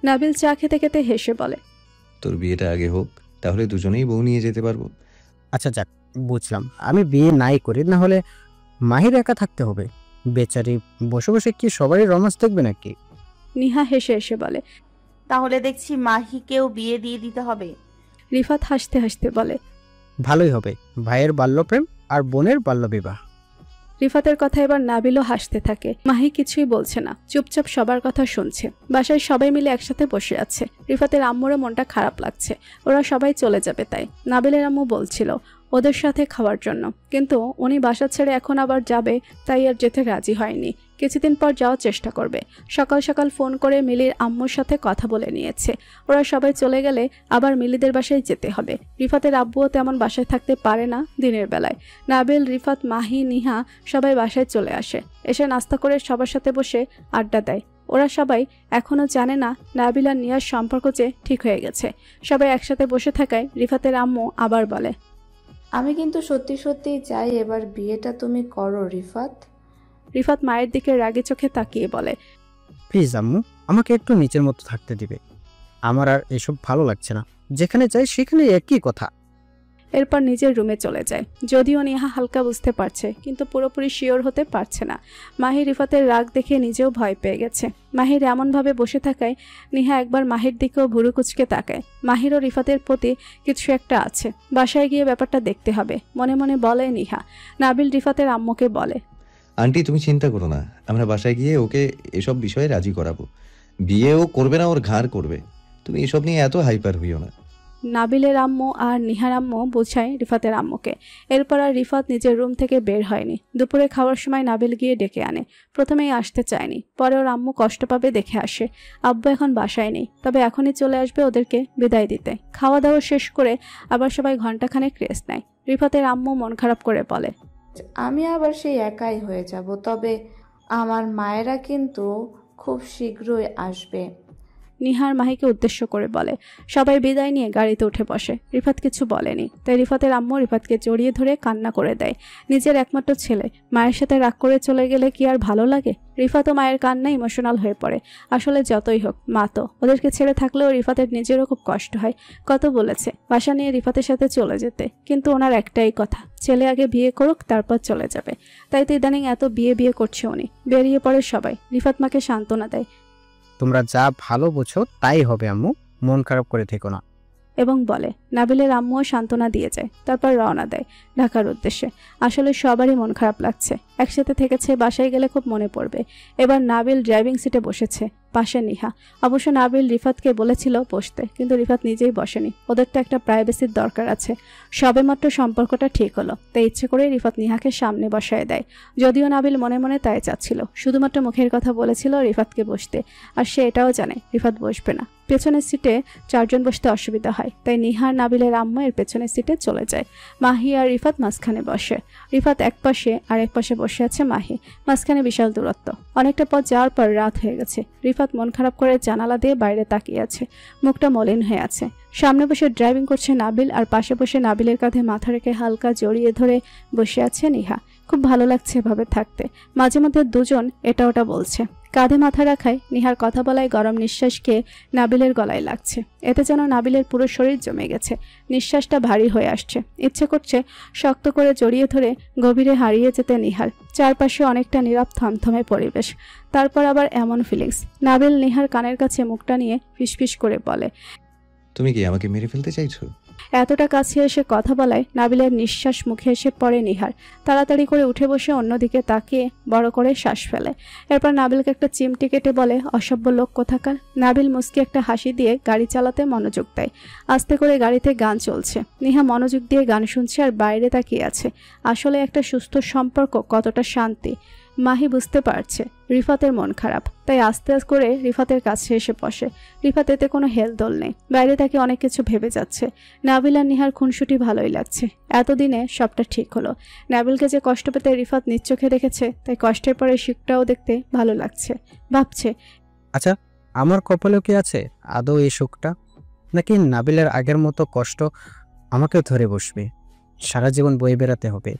নাবিল চা খেতে খেতে হেসে বলে, তোর বিয়েটা আগে হোক, তাহলে দুজনেই বউ নিয়ে যেতে পারবো। আচ্ছা যাক, বুঝলাম, আমি বিয়ে নাই করি, না হলে মাহির একা থাকতে হবে। বেচারি বসে বসে কি সবারই রোমান্স দেখবে নাকি? নিহা হেসে হেসে বলে, তাহলে দেখছি মাহিকেও বিয়ে দিয়ে দিতে হবে। রিফাত হাসতে হাসতে বলে, ভালোই হবে, ভাইয়ের বাল্যপ্রেম আর বোনের বাল্যবিবাহ। রিফাতের কথা এবার নাবিলও হাসতে থাকে। মাহি কিছুই বলছে না, চুপচাপ সবার কথা শুনছে। বাসায় সবাই মিলে একসাথে বসে আছে। রিফাতের আম্মুরও মনটা খারাপ লাগছে, ওরা সবাই চলে যাবে তাই। নাবিলের আম্মু বলছিল ওদের সাথে খাওয়ার জন্য, কিন্তু উনি বাসা ছেড়ে এখন আবার যাবে, তাই আর যেতে রাজি হয়নি। কিছুদিন পর যাওয়ার চেষ্টা করবে। সকাল সকাল ফোন করে মিলির আম্মুর সাথে কথা বলে নিয়েছে। ওরা সবাই চলে গেলে আবার মিলিদের বাসায় যেতে হবে। রিফাতের আব্বুও তেমন বাসায় থাকতে পারে না দিনের বেলায়। নাবিল, রিফাত, মাহি, নিহা সবাই বাসায় চলে আসে। এসে নাস্তা করে সবার সাথে বসে আড্ডা দেয়। ওরা সবাই এখনো জানে না নাবিল আর নিয়ার সম্পর্ক যে ঠিক হয়ে গেছে। সবাই একসাথে বসে থাকায় রিফাতের আম্মু আবার বলে, আমি কিন্তু সত্যি সত্যি চাই এবার বিয়েটা তুমি করো রিফাত। রিফাত মায়ের দিকে রাগী চোখে তাকিয়ে বলে, প্লিজ আম্মু, আমাকে একটু নিচের মতো থাকতে দিবে, আমার আর এসব ভালো লাগছে না, যেখানে যাই সেখানে একই কথা। এরপর নিজের রুমে চলে যায়। যদিও নেহা হালকা বুঝতে পারছে, কিন্তু পুরোপুরি শিওর হতে পারছে না। মাহি রিফাতের রাগ দেখে নিজেও ভয় পেয়ে গেছে। মাহির এমনভাবে বসে থাকায় নেহা একবার মাহির দিকেও ভুরু কুচকে তাকায়। মাহির ও রিফাতের প্রতি কিছু একটা আছে, বাসায় গিয়ে ব্যাপারটা দেখতে হবে মনে মনে বলে নেহা। নাবিল রিফাতের আম্মুকে বলে, আন্টি তুমি চিন্তা করো না, আমরা বাসায় গিয়ে ওকে এসব বিষয়ে রাজি করাবো। বিয়েও করবে না, ওর ঘাড় করবে। তুমি এসব নিয়ে এত হাইপার হইও না। নাবিলের আম্মু আর নিহার আম্মু বোঝায় রিফাতের আম্মুকে। এরপর আর রিফাত নিজের রুম থেকে বের হয়নি। দুপুরে খাওয়ার সময় নাবিল গিয়ে ডেকে আনে। প্রথমেই আসতে চায়নি, পরে ওর আম্মু কষ্ট পাবে দেখে আসে। আব্বু এখন বাসায় নেই, তবে এখনই চলে আসবে ওদেরকে বিদায় দিতে। খাওয়া দাওয়া শেষ করে আবার সবাই ঘন্টাখানেক রেস্ট নেয়। রিফাতের আম্মু মন খারাপ করে বলে, আমি আবার সেই একাই হয়ে যাব, তবে আমার মায়েরা কিন্তু খুব শীঘ্রই আসবে। নিহার মাহিকে উদ্দেশ্য করে বলে। সবাই বিদায় নিয়ে গাড়িতে উঠে বসে। রিফাত কিছু বলেনি, তাই রিফাতের আম্মু রিফাতকে জড়িয়ে ধরে কান্না করে দেয়। নিজের একমাত্র ছেলে মায়ের সাথে রাগ করে চলে গেলে কি আর ভালো লাগে? রিফাত ও মায়ের কান্না ইমোশনাল হয়ে পড়ে। আসলে যতই হোক মা তো, ওদেরকে ছেড়ে থাকলেও রিফাতের নিজেরও খুব কষ্ট হয়। কত বলেছে বাসা নিয়ে রিফাতের সাথে চলে যেতে, কিন্তু ওনার একটাই কথা, ছেলে আগে বিয়ে করুক তারপর চলে যাবে। তাই তো ইদানিং এত বিয়ে করছে উনি। বেরিয়ে পড়ে সবাই। রিফাত মাকে সান্ত্বনা দেয় তোমরা যা ভালো বোঝো তাই হবে আম্মু, মন খারাপ করে থেকো না। এবং বলে। নাবিলের আম্মুও সান্ত্বনা দিয়ে যায়। তারপর রওনা দেয় ঢাকার উদ্দেশ্যে। আসলে সবারই মন খারাপ লাগছে। একসাথে থেকেছে, বাসায় গেলে খুব মনে পড়বে। এবার নাবিল ড্রাইভিং সিটে বসেছে, পাশে নিহা। অবশ্য নাবিল রিফাতকে বলেছিল বসতে, কিন্তু রিফাত নিজেই বসেনি। ওদের তো একটা প্রাইভেসির দরকার আছে। সবেমাত্র সম্পর্কটা ঠিক হলো, তাই ইচ্ছে করে রিফাত নিহাকে সামনে বসায় দেয়। যদিও নাবিল মনে মনে তাই চাচ্ছিল, শুধুমাত্র মুখের কথা বলেছিল রিফাতকে বসতে। আর সে এটাও জানে রিফাত বসবে না। পেছনের সিটে 4 জন বসতে অসুবিধা হয়, তাই নিহার নাবিলের আম্মু এর পেছনের সিটে চলে যায়। মাহি আর রিফাত মাঝখানে বসে। রিফাত এক পাশে আর এক পাশে বসে আছে মাহি। মাঝখানে বিশাল দূরত্ব। অনেকটা পথ যাওয়ার পর রাত হয়ে গেছে। রিফাত মন খারাপ করে জানালা দিয়ে বাইরে তাকিয়ে আছে। মুখটা মলিন হয়ে আছে। সামনে বসে ড্রাইভিং করছে নাবিল, আর পাশে বসে নাবিলের কাঁধে মাথা রেখে হালকা জড়িয়ে ধরে বসে আছে নিহা। খুব ভালো লাগছে এভাবে থাকতে। মাঝে মধ্যে দুজন এটা ওটা বলছে। কাঁধে মাথা রাখায় নিহার কথা বলায় গরম নিঃশ্বাসকে নাবিলের গলায় লাগছে। এতে যেন নাবিলের পুরো শরীর জমে গেছে। নিঃশ্বাসটা ভারী হয়ে আসছে। ইচ্ছে করছে শক্ত করে জড়িয়ে ধরে গভীরে হারিয়ে যেতে নিহার। চারপাশে অনেকটা নীরব থমথমে পরিবেশ। তারপর আবার এমন ফিলিংস। নাবিল নিহার কানের কাছে মুখটা নিয়ে ফিসফিস করে বলে, তুমি কি আমাকে মেরে ফেলতে চাইছো? এতটা কাছে এসে কথা বলায় নাবিলের নিঃশ্বাস মুখে এসে পড়ে নিহার। তাড়াতাড়ি করে উঠে বসে অন্যদিকে তাকিয়ে বড় করে শ্বাস ফেলে। এরপর নাবিলকে একটা চিমটি কেটে বলে, অসভ্য লোক কোথাকার। নাবিল মুস্কি একটা হাসি দিয়ে গাড়ি চালাতে মনোযোগ দেয়। আস্তে করে গাড়িতে গান চলছে। নিহা মনোযোগ দিয়ে গান শুনছে আর বাইরে তাকিয়ে আছে। আসলে একটা সুস্থ সম্পর্ক কতটা শান্তি। মাহি বুঝতে পারছে রিফাতের মন খারাপ, তাই আস্তে আস্তে করে রিফাতের কাছে এসে বসে। রিফাত এতে কোনো হেলদোল নেই। বাইরে তাকে অনেক কিছু ভেবে যাচ্ছে। নাবিল আর নিহার খুনসুটি ভালোই লাগছে। এতদিনে সবটা ঠিক হলো। নাবিলকে যে কষ্ট পেতে রিফাত নিজ চোখে দেখেছে, তাই কষ্টের পরে সুখটাও দেখতে ভালো লাগছে। ভাবছে, আচ্ছা আমার কপালেও কি আছে আদৌ এই সুখটা, নাকি নাবিলের আগের মতো কষ্ট আমাকেও ধরে বসবে, সারা জীবন বয়ে বেড়াতে হবে?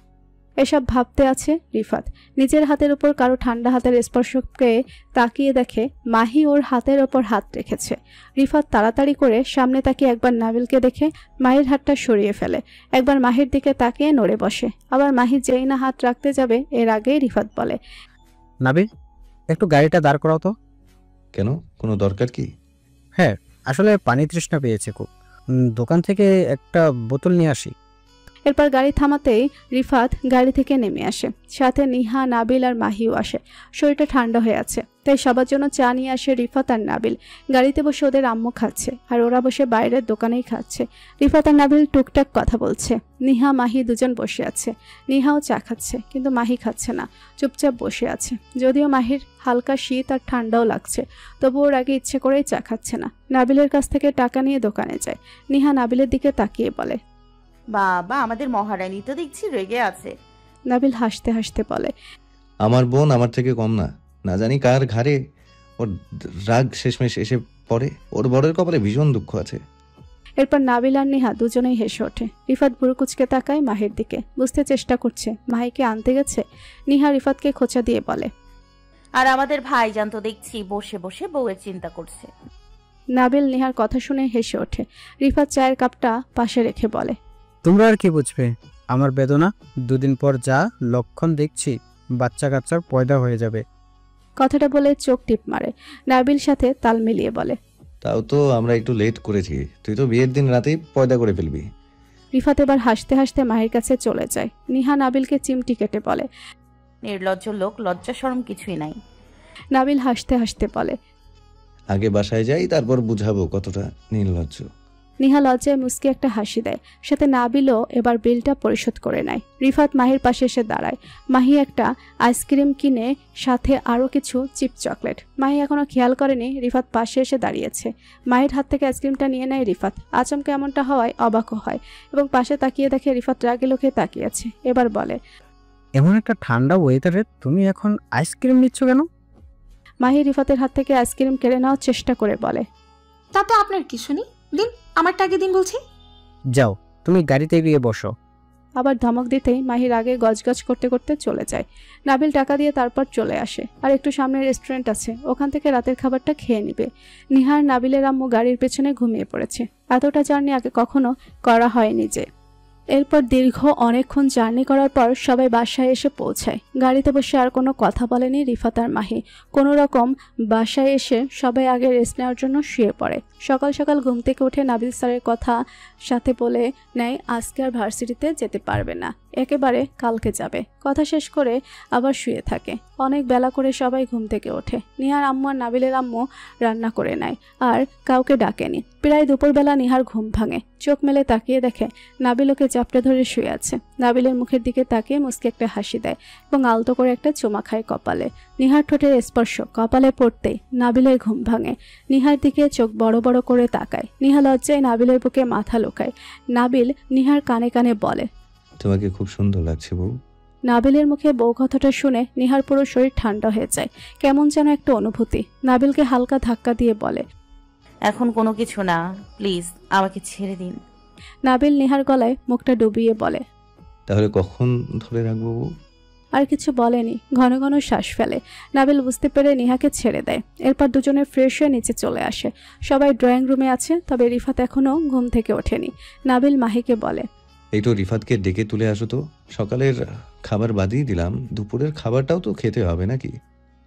এসব ভাবতে আছে রিফাত। নিজের হাতের উপর কারো ঠান্ডা হাতের স্পর্শকে তাকিয়ে দেখে মাহি ওর হাতের ওপর হাত রেখেছে। রিফাত তাড়াতাড়ি করে সামনে তাকিয়ে একবার নাবিলকে দেখে মাহির হাতটা সরিয়ে ফেলে। একবার মাহির দিকে তাকিয়ে নড়ে বসে। আবার মাহি যেই না হাত রাখতে যাবে এর আগেই রিফাত বলে, নাবিল একটু গাড়িটা দাঁড় করাও তো। কেন, কোনো দরকার কি? হ্যাঁ আসলে পানি তৃষ্ণা পেয়েছে খুব, দোকান থেকে একটা বোতল নিয়ে আসি। এরপর গাড়ি থামাতেই রিফাত গাড়ি থেকে নেমে আসে। সাথে নিহা, নাবিল আর মাহিও আসে। শরীরটা ঠান্ডা হয়ে আছে, তাই সবার জন্য চা নিয়ে আসে রিফাত আর নাবিল। গাড়িতে বসে ওদের আম্মু খাচ্ছে, আর ওরা বসে বাইরের দোকানেই খাচ্ছে। রিফাত আর নাবিল টুকটাক কথা বলছে। নিহা, মাহি দুজন বসে আছে। নিহাও চা খাচ্ছে, কিন্তু মাহি খাচ্ছে না, চুপচাপ বসে আছে। যদিও মাহির হালকা শীত আর ঠান্ডাও লাগছে, তবু ওর আগে ইচ্ছে করেই চা খাচ্ছে না। নাবিলের কাছ থেকে টাকা নিয়ে দোকানে যায়। নিহা নাবিলের দিকে তাকিয়ে বলে, বাবা, আমাদের মহারানী তো দেখছি রেগে আছে। নাবিল হাসতে হাসতে বলে, আমার বোন আমার থেকে কম না, না জানি কার ঘাড়ে ওর রাগ শেষমেশ এসে পড়ে। ওর বড়ের কপালে ভীষণ দুঃখ আছে। এরপর নাবিল আর নিহা দুজনেই হেসে ওঠে। রিফাত ভুরু কুচকে তাকায় মাহির দিকে, বুঝতে চেষ্টা করছে মাহিকে আনতে গেছে। নিহা রিফাতকে খোঁচা দিয়ে বলে, আর আমাদের ভাইজান তো দেখছি বসে বসে বউয়ের চিন্তা করছে। নাবিল নিহার কথা শুনে হেসে ওঠে। রিফাত চায়ের কাপটা পাশে রেখে বলে, তোমরা আর কি বুঝবে আমার বেদনা? দুদিন পর যা লক্ষণ দেখছি, বাচ্চা কাচ্চার পয়দা হয়ে যাবে। কথাটা বলে চোখ টিপ মারে। নাবিল সাথে তাল মিলিয়ে বলে, তাও তো আমরা একটু লেট করেছি, তুই তো বিয়ের দিন রাতেই পয়দা করে ফেলবি। রিফাত এবার হাসতে হাসতে মাহির কাছে চলে যায়। নিহা নাবিলকে চিমটি কেটে বলে, নির্লজ্জ লোক, লজ্জা শরম কিছুই নাই। নাবিল হাসতে হাসতে বলে, আগে বাসায় যাই, তারপর বুঝাবো কতটা নির্লজ্জ। নিহা লজ্জায় মুচকি একটা হাসি দেয়। সাথে নাবিলও এবার বিলটা পরিশোধ করে নেয়। রিফাত মাহির পাশে এসে দাঁড়ায়। মাহি একটা আইসক্রিম কিনে সাথে আরও কিছু চিপ চকলেট। মাহি এখনো খেয়াল করেনি রিফাত পাশে এসে দাঁড়িয়েছে। মাহির হাত থেকে আইসক্রিমটা নিয়ে নেয় রিফাত। আচমকা এমনটা হওয়ায় অবাকও হয় এবং পাশে তাকিয়ে দেখে রিফাত রাগে লোকে তাকিয়ে আছে। এবার বলে, এমন একটা ঠান্ডা ওয়েদারে তুমি এখন আইসক্রিম নিচ্ছ কেন? মাহি রিফাতের হাত থেকে আইসক্রিম কেড়ে নেওয়ার চেষ্টা করে বলে, তাতে আপনার কি শুনি? দিন, আমারটা আগে দিন বলছি। যাও, তুমি গাড়িতে গিয়ে বসো। আবার ধমক দিতেই মাহির আগে গজগজ করতে করতে চলে যায়। নাবিল টাকা দিয়ে তারপর চলে আসে। আর একটু সামনে রেস্টুরেন্ট আছে, ওখান থেকে রাতের খাবারটা খেয়ে নিবে। নিহার নাবিলের আম্মু গাড়ির পেছনে ঘুমিয়ে পড়েছে। এতটা জার্নি আগে কখনো করা হয়নি যে। এরপর দীর্ঘ অনেকক্ষণ জার্নি করার পর সবাই বাসায় এসে পৌঁছায়। গাড়িতে বসে আর কোনো কথা বলেনি রিফাত আর মাহি। কোনো রকম বাসায় এসে সবাই আগে রেস্ট নেওয়ার জন্য শুয়ে পড়ে। সকাল সকাল ঘুম থেকে উঠে নাবিল স্যারের কথা সাথে বলে নেয় আজকে আর ভার্সিটিতে যেতে পারবে না, একেবারে কালকে যাবে। কথা শেষ করে আবার শুয়ে থাকে। অনেক বেলা করে সবাই ঘুম থেকে ওঠে। নিহার আম্মু আর নাবিলের আম্মু রান্না করে নেয় আর কাউকে ডাকেনি। প্রায় দুপুরবেলা নিহার ঘুম ভাঙে। চোখ মেলে তাকিয়ে দেখে নাবিল ওকে চাপটে ধরে শুয়ে আছে। নাবিলের মুখের দিকে তাকিয়ে মুচকি একটা হাসি দেয় এবং আলতো করে একটা চুমা খায় কপালে। নিহার ঠোঁটের স্পর্শ কপালে পড়তেই নাবিলের ঘুম ভাঙে। নিহার দিকে চোখ বড় বড় করে তাকায়। নিহা লজ্জায় নাবিলের বুকে মাথা লুকায়। নাবিল নিহার কানে কানে বলে, তোমাকে খুব সুন্দর লাগছে বউ। নাবিলের মুখে বউ কথাটা শুনে নিহার পুরো শরীর ঠান্ডা হয়ে যায়। কেমন যেন একটা অনুভূতি। নাবিলকে হালকা ধাক্কা দিয়ে বলে, এখন কোনো কিছু না, প্লিজ আমাকে ছেড়ে দিন। নাবিল নিহার গলায় মুখটা ডুবিয়ে বলে, তাহলে কখন ধরে রাখবো বউ? আর কিছু বলেনি, ঘন ঘন শ্বাস ফেলে। নাবিল বুঝতে পেরে নিহাকে ছেড়ে দেয়। এরপর দুজনে ফ্রেশ হয়ে নিচে চলে আসে। সবাই ড্রয়িং রুমে আছে, তবে রিফাত এখনো ঘুম থেকে ওঠেনি। নাবিল মাহিকে বলে, একটু রিফাতকে ডেকে তুলে আসো তো। সকালের খাবার বাদই দিলাম, দুপুরের খাবারটাও তো খেতে হবে নাকি?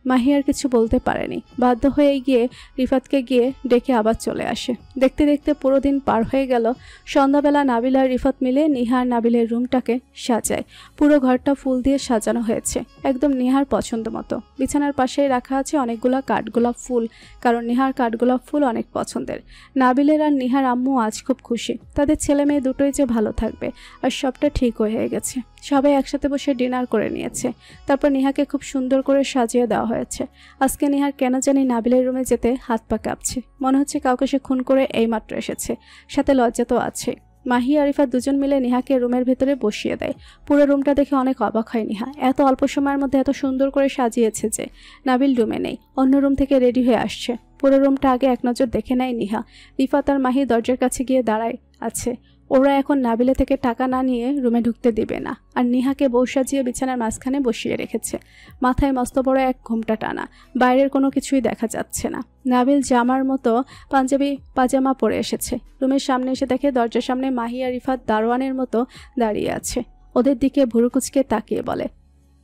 মাহি আর কিছু বলতে পারেনি। বাধ্য হয়ে গিয়ে রিফাতকে গিয়ে ডেকে আবার চলে আসে। দেখতে দেখতে পুরো দিন পার হয়ে গেল। সন্ধ্যাবেলা নাবিল আর রিফাত মিলে নিহার নাবিলের রুমটাকে সাজায়। পুরো ঘরটা ফুল দিয়ে সাজানো হয়েছে, একদম নিহার পছন্দ মতো। বিছানার পাশেই রাখা আছে অনেকগুলা কাঠগোলাপ ফুল, কারণ নিহার কাঠগোলাপ ফুল অনেক পছন্দের। নাবিলের আর নিহার আম্মু আজ খুব খুশি। তাদের ছেলে মেয়ে দুটোই যে ভালো থাকবে, আর সবটা ঠিক হয়ে গেছে। সবাই একসাথে বসে ডিনার করে নিয়েছে। তারপর নিহাকে খুব সুন্দর করে সাজিয়ে দেওয়া হয়েছে। আজকে নিহার কেন জানি নাবিলের রুমে যেতে হাত পা কাঁপছে। মনে হচ্ছে কাউকে সে খুন করে এইমাত্র এসেছে। সাথে লজ্জা তো আছে। মাহি আরিফা দুজন মিলে নিহাকে রুমের ভেতরে বসিয়ে দেয়। পুরো রুমটা দেখে অনেক অবাক হয় নিহা। এত অল্প সময়ের মধ্যে এত সুন্দর করে সাজিয়েছে যে। নাবিল রুমে নেই, অন্য রুম থেকে রেডি হয়ে আসছে। পুরো রুমটা আগে এক নজর দেখে নেয় নিহা। রিফাত আর মাহি দরজার কাছে গিয়ে দাঁড়ায় আছে। ওরা এখন নাবিলে থেকে টাকা না নিয়ে রুমে ঢুকতে দিবে না। আর নিহাকে বউ সাজিয়ে বিছানার মাঝখানে বসিয়ে রেখেছে। মাথায় মস্ত বড় এক ঘোমটা টানা, বাইরের কোনো কিছুই দেখা যাচ্ছে না। নাবিল জামার মতো পাঞ্জাবি পাজামা পরে এসেছে। রুমের সামনে এসে দেখে দরজার সামনে মাহি আর রিফাত দারোয়ানের মতো দাঁড়িয়ে আছে। ওদের দিকে ভুরু কুচকে তাকিয়ে বলে,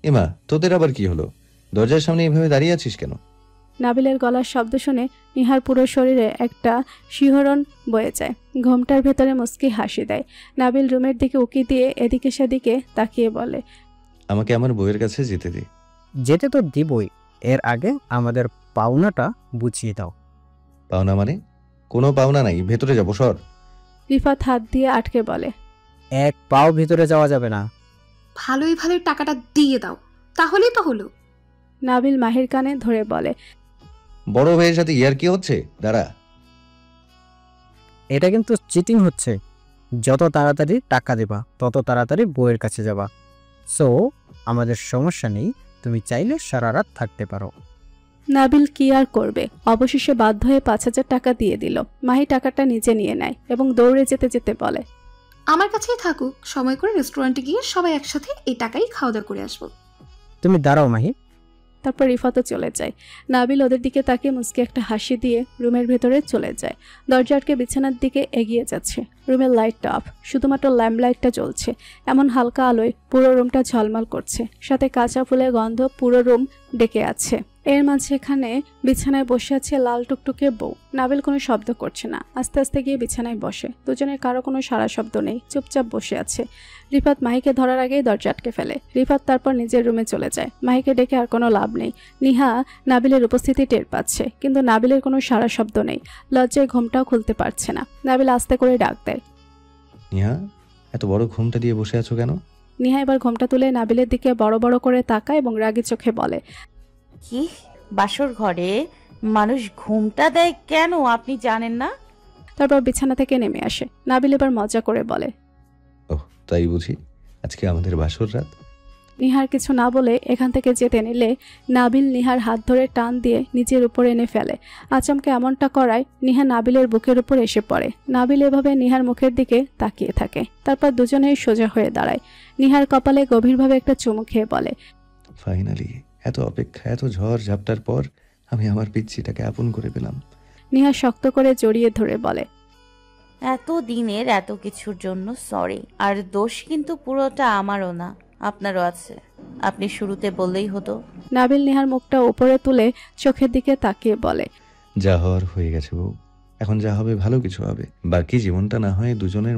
এমা, তোদের আবার কি হলো? দরজার সামনে এইভাবে দাঁড়িয়ে আছিস কেন? নাবিলের গলার শব্দ শুনে নিহার পুরো শরীরে একটা শিহরণ বয়ে যায়। ঘোমটার ভেতরে মুচকি হাসি দেয়। নাবিল রুমের দিকে উকি দিয়ে এদিকে সেদিকে তাকিয়ে বলে, আমাকে আমার বউয়ের কাছে যেতে দে। যেতে তো দিবই, এর আগে আমাদের পাওনাটা বুঝিয়ে দাও। পাওনা মানে? কোনো পাওনা নাই, ভেতরে যাবো, সর। রিফাত হাত দিয়ে আটকে বলে, এক পাও ভিতরে যাওয়া যাবে না। ভালোই ভালোই টাকাটা দিয়ে দাও, তাহলেই তো হলো। নাবিল মাহির কানে ধরে বলে, বড় ভাইয়ের সাথে ইয়ার কি হচ্ছে? দাঁড়া, এটা কিন্তু চিটিং হচ্ছে। যত তাড়াতাড়ি টাকা দেবা তত তাড়াতাড়ি বউয়ের কাছে যাবা। সো আমাদের সমস্যা নেই, তুমি চাইলে সারা রাত থাকতে পারো। নাবিল কি আর করবে, অবশেষে বাধ্য হয়ে 5,000 টাকা দিয়ে দিল। মাহি টাকাটা নিজে নিয়ে নেয় এবং দৌড়ে যেতে যেতে বলে, আমার কাছেই থাকুক, সময় করে রেস্টুরেন্টে গিয়ে সবাই একসাথে এই টাকাই খাওয়া দাওয়া করে আসবো। তুমি দাঁড়াও মাহি, তারপর রিফাতও চলে যায়। নাবিল ওদের দিকে তাকিয়ে মুচকি একটা হাসি দিয়ে রুমের ভেতরে চলে যায়। দরজা আটকে বিছানার দিকে এগিয়ে যাচ্ছে। রুমের লাইটটা অফ, শুধুমাত্র ল্যাম্প লাইটটা জ্বলছে। এমন হালকা আলোয় পুরো রুমটা ঝলমল করছে, সাথে কাঁচা ফুলের গন্ধ পুরো রুম ডেকে আছে। এর মাঝে এখানে বিছানায় বসে আছে লাল টুকটুকে বউ। নাবিল কোনো শব্দ করছে না, আস্তে আস্তে গিয়ে বিছানায় বসে। দুজনের কারো কোনো সারা শব্দ নেই, চুপচাপ বসে আছে। রিফাত মাহিকে ধরার আগেই দরজা আটকে ফেলে। রিফাত তারপর নিজের রুমে চলে যায়। মাহিকে ডেকে আর কোনো লাভ নেই। নিহা নাবিলের উপস্থিতি টের পাচ্ছে, কিন্তু নাবিলের কোনো সারা শব্দ নেই। লজ্জায় ঘুমটাও খুলতে পারছে না। নাবিল আস্তে করে ডাক দেয়, নিহা, এত বড় ঘুমটা দিয়ে বসে আছো কেন? নিহা এবার ঘোমটা তুলে নাবিলের দিকে বড় বড় করে তাকায় এবং রাগী চোখে বলে, কি বাসর ঘরে মানুষ ঘুমটা দেয় কেন আপনি জানেন না? তারপর বিছানা থেকে নেমে আসে। নাবিল এবার মজা করে বলে, ওহ, তাই বুঝি? আজকে আমাদের বাসর রাত? নিহার কিছু না বলে এখান থেকে যেতে নিলে নাবিল নিহার হাত ধরে টান দিয়ে নিজের উপর এনে ফেলে। আচমকে এমনটা করায় নিহা নাবিলের বুকের উপর এসে পড়ে। নাবিল এভাবে নিহার মুখের দিকে তাকিয়ে থাকে। তারপর দুজনেই সোজা হয়ে দাঁড়ায়। নিহার কপালে গভীরভাবে একটা চুমু খেয়ে বলে, ফাইনালি এত অপেক্ষা, এত ঝড় ঝাপটার পর আমি আমার পিচ্চিটাকে আপন করে পেলাম। নিহা শক্ত করে জড়িয়ে ধরে বলে, এত দিনের এত কিছুর জন্য সরি। আর দোষ কিন্তু পুরোটা আমারও না, আপনারও আছে। আপনি শুরুতে বললেই হতো। নাবিল নিহার মুখটা উপরে তুলে চোখের দিকে তাকিয়ে বলে, যা হওয়ার হয়ে গেছে বউ, এখন যা হবে ভালো কিছু হবে। বাকি জীবনটা না হয় দুজনের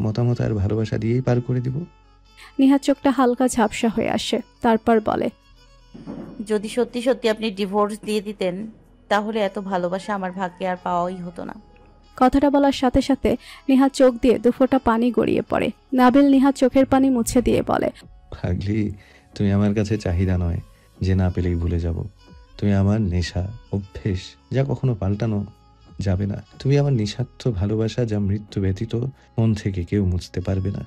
মতামত আর ভালোবাসা দিয়েই পার করে দিব। নিহার চোখটা হালকা ঝাপসা হয়ে আসে। তারপর বলে, যদি সত্যি সত্যি আপনি ডিভোর্স দিয়ে দিতেন তাহলে এত ভালোবাসা আমার ভাগ্যে আর পাওয়াই হতো না। কথাটা বলার সাথে সাথে নিহার চোখ দিয়ে দুফোঁটা পানি গড়িয়ে পড়ে। নাবিল নিহার চোখের পানি মুছে দিয়ে বলে, ভাগলি, তুমি আমার কাছে চাহিদা নয় যে না পেলেই ভুলে যাব। তুমি আমার নেশা, অভ্যেস, যা কখনো পাল্টানো যাবে না। তুমি আমার নিঃস্বার্থ ভালোবাসা, যা মৃত্যু ব্যতীত মন থেকে কেউ মুছতে পারবে না।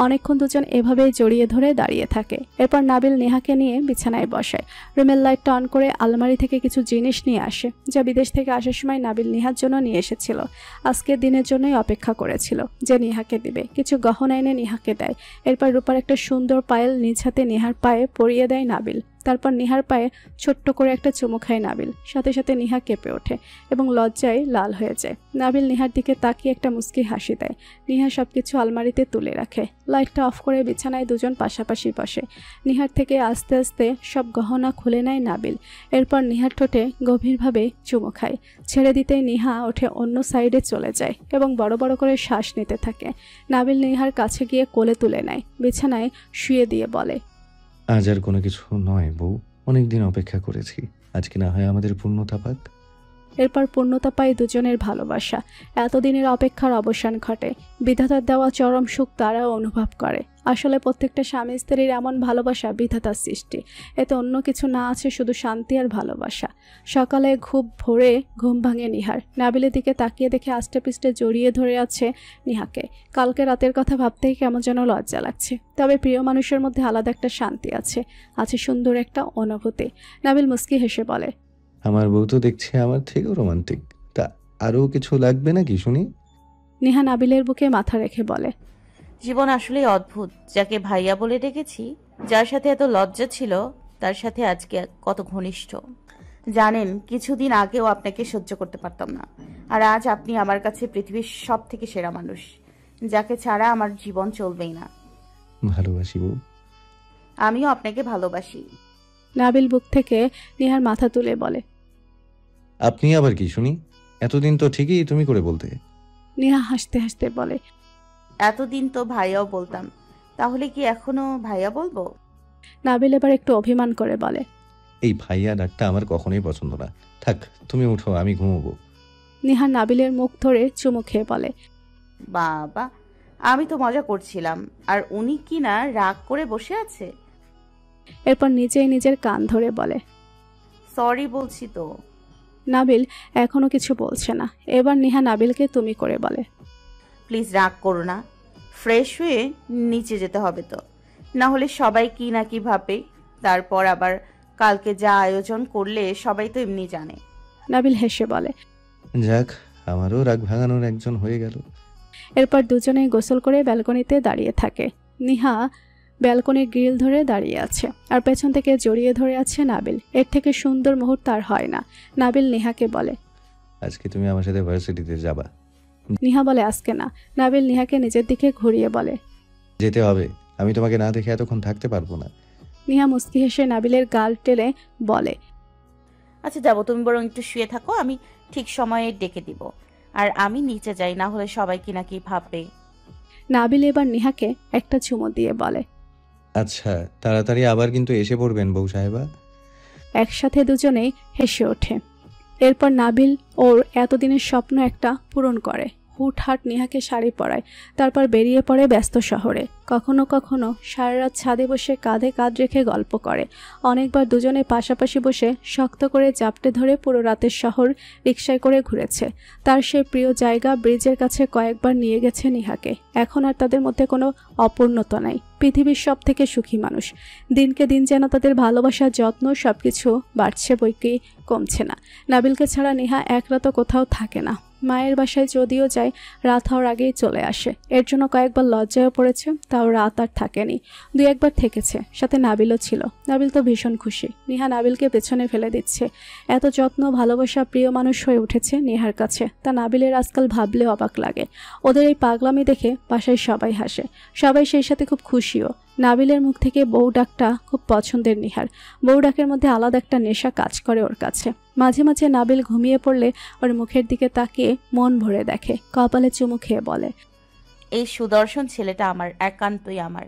অনেকক্ষণ দুজন এভাবেই জড়িয়ে ধরে দাঁড়িয়ে থাকে। এরপর নাবিল নেহাকে নিয়ে বিছানায় বসায়। রুমের লাইটটা অন করে আলমারি থেকে কিছু জিনিস নিয়ে আসে, যা বিদেশ থেকে আসার সময় নাবিল নেহার জন্য নিয়ে এসেছিল। আজকের দিনের জন্যই অপেক্ষা করেছিল যে নেহাকে দিবে। কিছু গহনা এনে নেহাকে দেয়। এরপর রূপার একটা সুন্দর পায়েল নিজ হাতে নেহার পায়ে পরিয়ে দেয় নাবিল। তারপর নিহার পায়ে ছোট্ট করে একটা চুমু খায় নাবিল। সাথে সাথে নিহা কেঁপে ওঠে এবং লজ্জায় লাল হয়ে যায়। নাবিল নিহার দিকে তাকিয়ে একটা মুচকি হাসি দেয়। নিহা সবকিছু আলমারিতে তুলে রাখে। লাইটটা অফ করে বিছানায় দুজন পাশাপাশি বসে। নিহার থেকে আস্তে আস্তে সব গহনা খুলে নেয় নাবিল। এরপর নিহার ঠোঁটে গভীরভাবে চুমু খায়। ছেড়ে দিতেই নিহা ওঠে অন্য সাইডে চলে যায় এবং বড় বড় করে শ্বাস নিতে থাকে। নাবিল নিহার কাছে গিয়ে কোলে তুলে নেয়, বিছানায় শুয়ে দিয়ে বলে, আজ আর কোনো কিছু নয় বউ, অনেকদিন অপেক্ষা করেছি, আজকে না হয় আমাদের পূর্ণতা পাক। এরপর পূর্ণতা পায় দুজনের ভালোবাসা। এতদিনের অপেক্ষার অবসান ঘটে। বিধাতার দেওয়া চরম সুখ তারাও অনুভব করে। আসলে প্রত্যেকটা স্বামী স্ত্রীর এমন ভালোবাসা বিধাতার সৃষ্টি। এতে অন্য কিছু না আছে, শুধু শান্তি আর ভালোবাসা। সকালে খুব ভোরে ঘুম ভাঙে নিহার। নাবিলের দিকে তাকিয়ে দেখে আষ্টে পিষ্টে জড়িয়ে ধরে আছে নিহাকে। কালকে রাতের কথা ভাবতেই কেমন যেন লজ্জা লাগছে। তবে প্রিয় মানুষের মধ্যে আলাদা একটা শান্তি আছে, আছে সুন্দর একটা অনুভূতি। নাবিল মুস্কি হেসে বলে, আমার বউ তো দেখছি আমার থেকেও রোমান্টিক, তা আরও কিছু লাগবে নাকি শুনি? নিহা নাবিলের বুকে মাথা রেখে বলে, জীবন আসলেই অদ্ভুত। যাকে ভাইয়া বলে ডেকেছি, যার সাথে এত লজ্জা ছিল, তার সাথে আজকে কত ঘনিষ্ঠ। জানেন, কিছুদিন আগেও আপনাকে সহ্য করতে পারতাম না, আর আজ আপনি আমার কাছে পৃথিবীর সব থেকে সেরা মানুষ, যাকে ছাড়া আমার জীবন চলবেই না। ভালোবাসি বউ। আমিও আপনাকে ভালোবাসি। নাবিল বুক থেকে নিহার মাথা তুলে বলে, আপনি আবার কি শুনি? এতদিন তো ঠিকই তুমি করে বলতে। নিহা হাসতে হাসতে বলে, এতদিন তো ভাইয়াও বলতাম, তাহলে কি এখনো ভাইয়া বলবো? নাবিল এবার একটু অভিমান করে বলে, এই ভাইয়া ডাকটা আমার কখনোই পছন্দ না। থাক, তুমি উঠো, আমি ঘুমোবো। নিহা নাবিলের মুখ ধরে চুমু খেয়ে বলে, বাবা, আমি তো মজা করছিলাম, আর উনি কি না রাগ করে বসে আছে। এরপর নিজেই নিজের কান ধরে বলে, সরি বলছি তো। নাবিল এখনো কিছু বলছে না। এবার নিহা নাবিলকে তুমি করে বলে, প্লিজ রাগ করো না, ফ্রেশ হয়ে নিচে যেতে হবে তো, না হলে সবাই কি না কি ভাবে। তারপর আবার কালকে যা আয়োজন করলে সবাই তো এমনি জানে। নাবিল হেসে বলে, যাক, আমারও রাগ ভাঙানোর একজন হয়ে গেল। এরপর দুজনেই গোসল করে ব্যালকনিতে দাঁড়িয়ে থাকে। নিহা ব্যালকনির গ্রিল ধরে দাঁড়িয়ে আছে আর পেছন থেকে জড়িয়ে ধরে আছে নাবিল। এর থেকে সুন্দর মুহূর্ত আর হয় না। নাবিল নেহাকে বলে, আজকে তুমি আমার সাথে ভার্সিটিতে যাবা? নেহা বলে, আজকে না। নাবিল নেহাকে নিজের দিকে ঘুরিয়ে বলে, যেতে হবে, আমি তোমাকে না দেখে এতক্ষণ থাকতে পারবো না। নেহা মুস্কি হেসে নাবিলের গাল টেনে বলে, আচ্ছা যাবো, তুমি বরং একটু শুয়ে থাকো, আমি ঠিক সময়ে ডেকে দিব। আর আমি নিচে যাই, না হলে সবাই কি নাকি ভাববে। নাবিল এবার নেহাকে একটা চুমো দিয়ে বলে, আচ্ছা তাড়াতাড়ি আবার কিন্তু এসে পড়বেন বউ সাহেবা। একসাথে দুজনেই হেসে ওঠে। এরপর নাবিল ওর এতদিনের স্বপ্ন একটা পূরণ করে। হুটহাট নেহাকে শাড়ি পরায়, তারপর বেরিয়ে পড়ে ব্যস্ত শহরে। কখনো কখনো সারা রাত ছাদে বসে কাঁধে কাঁধ রেখে গল্প করে। অনেকবার দুজনে পাশাপাশি বসে শক্ত করে জাপটে ধরে পুরো রাতের শহর রিকশায় করে ঘুরেছে। তার সেই প্রিয় জায়গা ব্রিজের কাছে কয়েকবার নিয়ে গেছে নেহাকে। এখন আর তাদের মধ্যে কোনো অপূর্ণতা নাই। পৃথিবীর সব থেকে সুখী মানুষ। দিনকে দিন যেন তাদের ভালোবাসা, যত্ন সবকিছু বাড়ছে, বইকি কমছে না। নাবিলকে ছাড়া নেহা এক রাতও কোথাও থাকে না। মায়ের বাসায় যদিও যায়, রাত হওয়ার আগেই চলে আসে। এর জন্য কয়েকবার লজ্জায়ও পড়েছে, তাও রাত আর থাকেনি। 2-1 বার থেকেছে, সাথে নাবিলও ছিল। নাবিল তো ভীষণ খুশি। নেহা নাবিলকে পেছনে ফেলে দিচ্ছে। এত যত্ন, ভালোবাসা, প্রিয় মানুষ হয়ে উঠেছে নেহার কাছে। তা নাবিলের আজকাল ভাবলেও অবাক লাগে। ওদের এই পাগলামি দেখে বাসায় সবাই হাসে, সবাই সেই সাথে খুব খুশিও। নাবিলের মুখ থেকে বউ ডাকটা খুব পছন্দের নেহার। বউ ডাকের মধ্যে আলাদা একটা নেশা কাজ করে ওর কাছে। মাঝে মাঝে নাবিল ঘুমিয়ে পড়লে ওর মুখের দিকে তাকিয়ে মন ভরে দেখে, কপালে চুমু খেয়ে বলে, এই সুদর্শন ছেলেটা আমার, একান্তই আমার।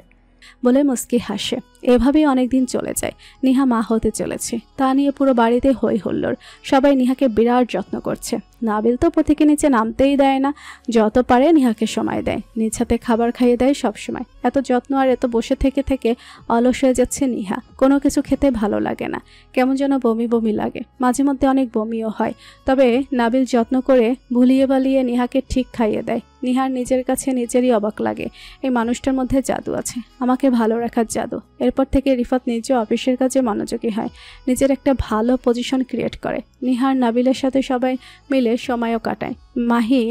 বলে মুস্কি হাসে। এভাবেই অনেকদিন চলে যায়। নেহা মা হতে চলেছে, তা নিয়ে পুরো বাড়িতে হই হুল্লোড়। সবাই নেহাকে বিরাট যত্ন করছে। নাবিল তো প্রতিকে নিচে নামতেই দেয় না, যত পারে নেহাকে সময় দেয়, নিজ হাতে খাবার খাইয়ে দেয় সব সময়। এত যত্ন আর এত বসে থেকে থেকে অলস হয়ে যাচ্ছে নেহা। কোনো কিছু খেতে ভালো লাগে না, কেমন যেন বমি বমি লাগে। মাঝে মধ্যে অনেক বমিও হয়। তবে নাবিল যত্ন করে ভুলিয়ে বালিয়ে নেহাকে ঠিক খাইয়ে দেয়। নেহার নিজের কাছে নিজেরই অবাক লাগে, এই মানুষটার মধ্যে জাদু আছে, আমাকে ভালো রাখার জাদু। এরপর থেকে রিফাত নিজে অফিসের কাজে মনোযোগী হয়, নিজের একটা ভালো পজিশন ক্রিয়েট করে। নিহার নাবিলের সাথে সবাই মিলে সময়ও কাটায়। মাহি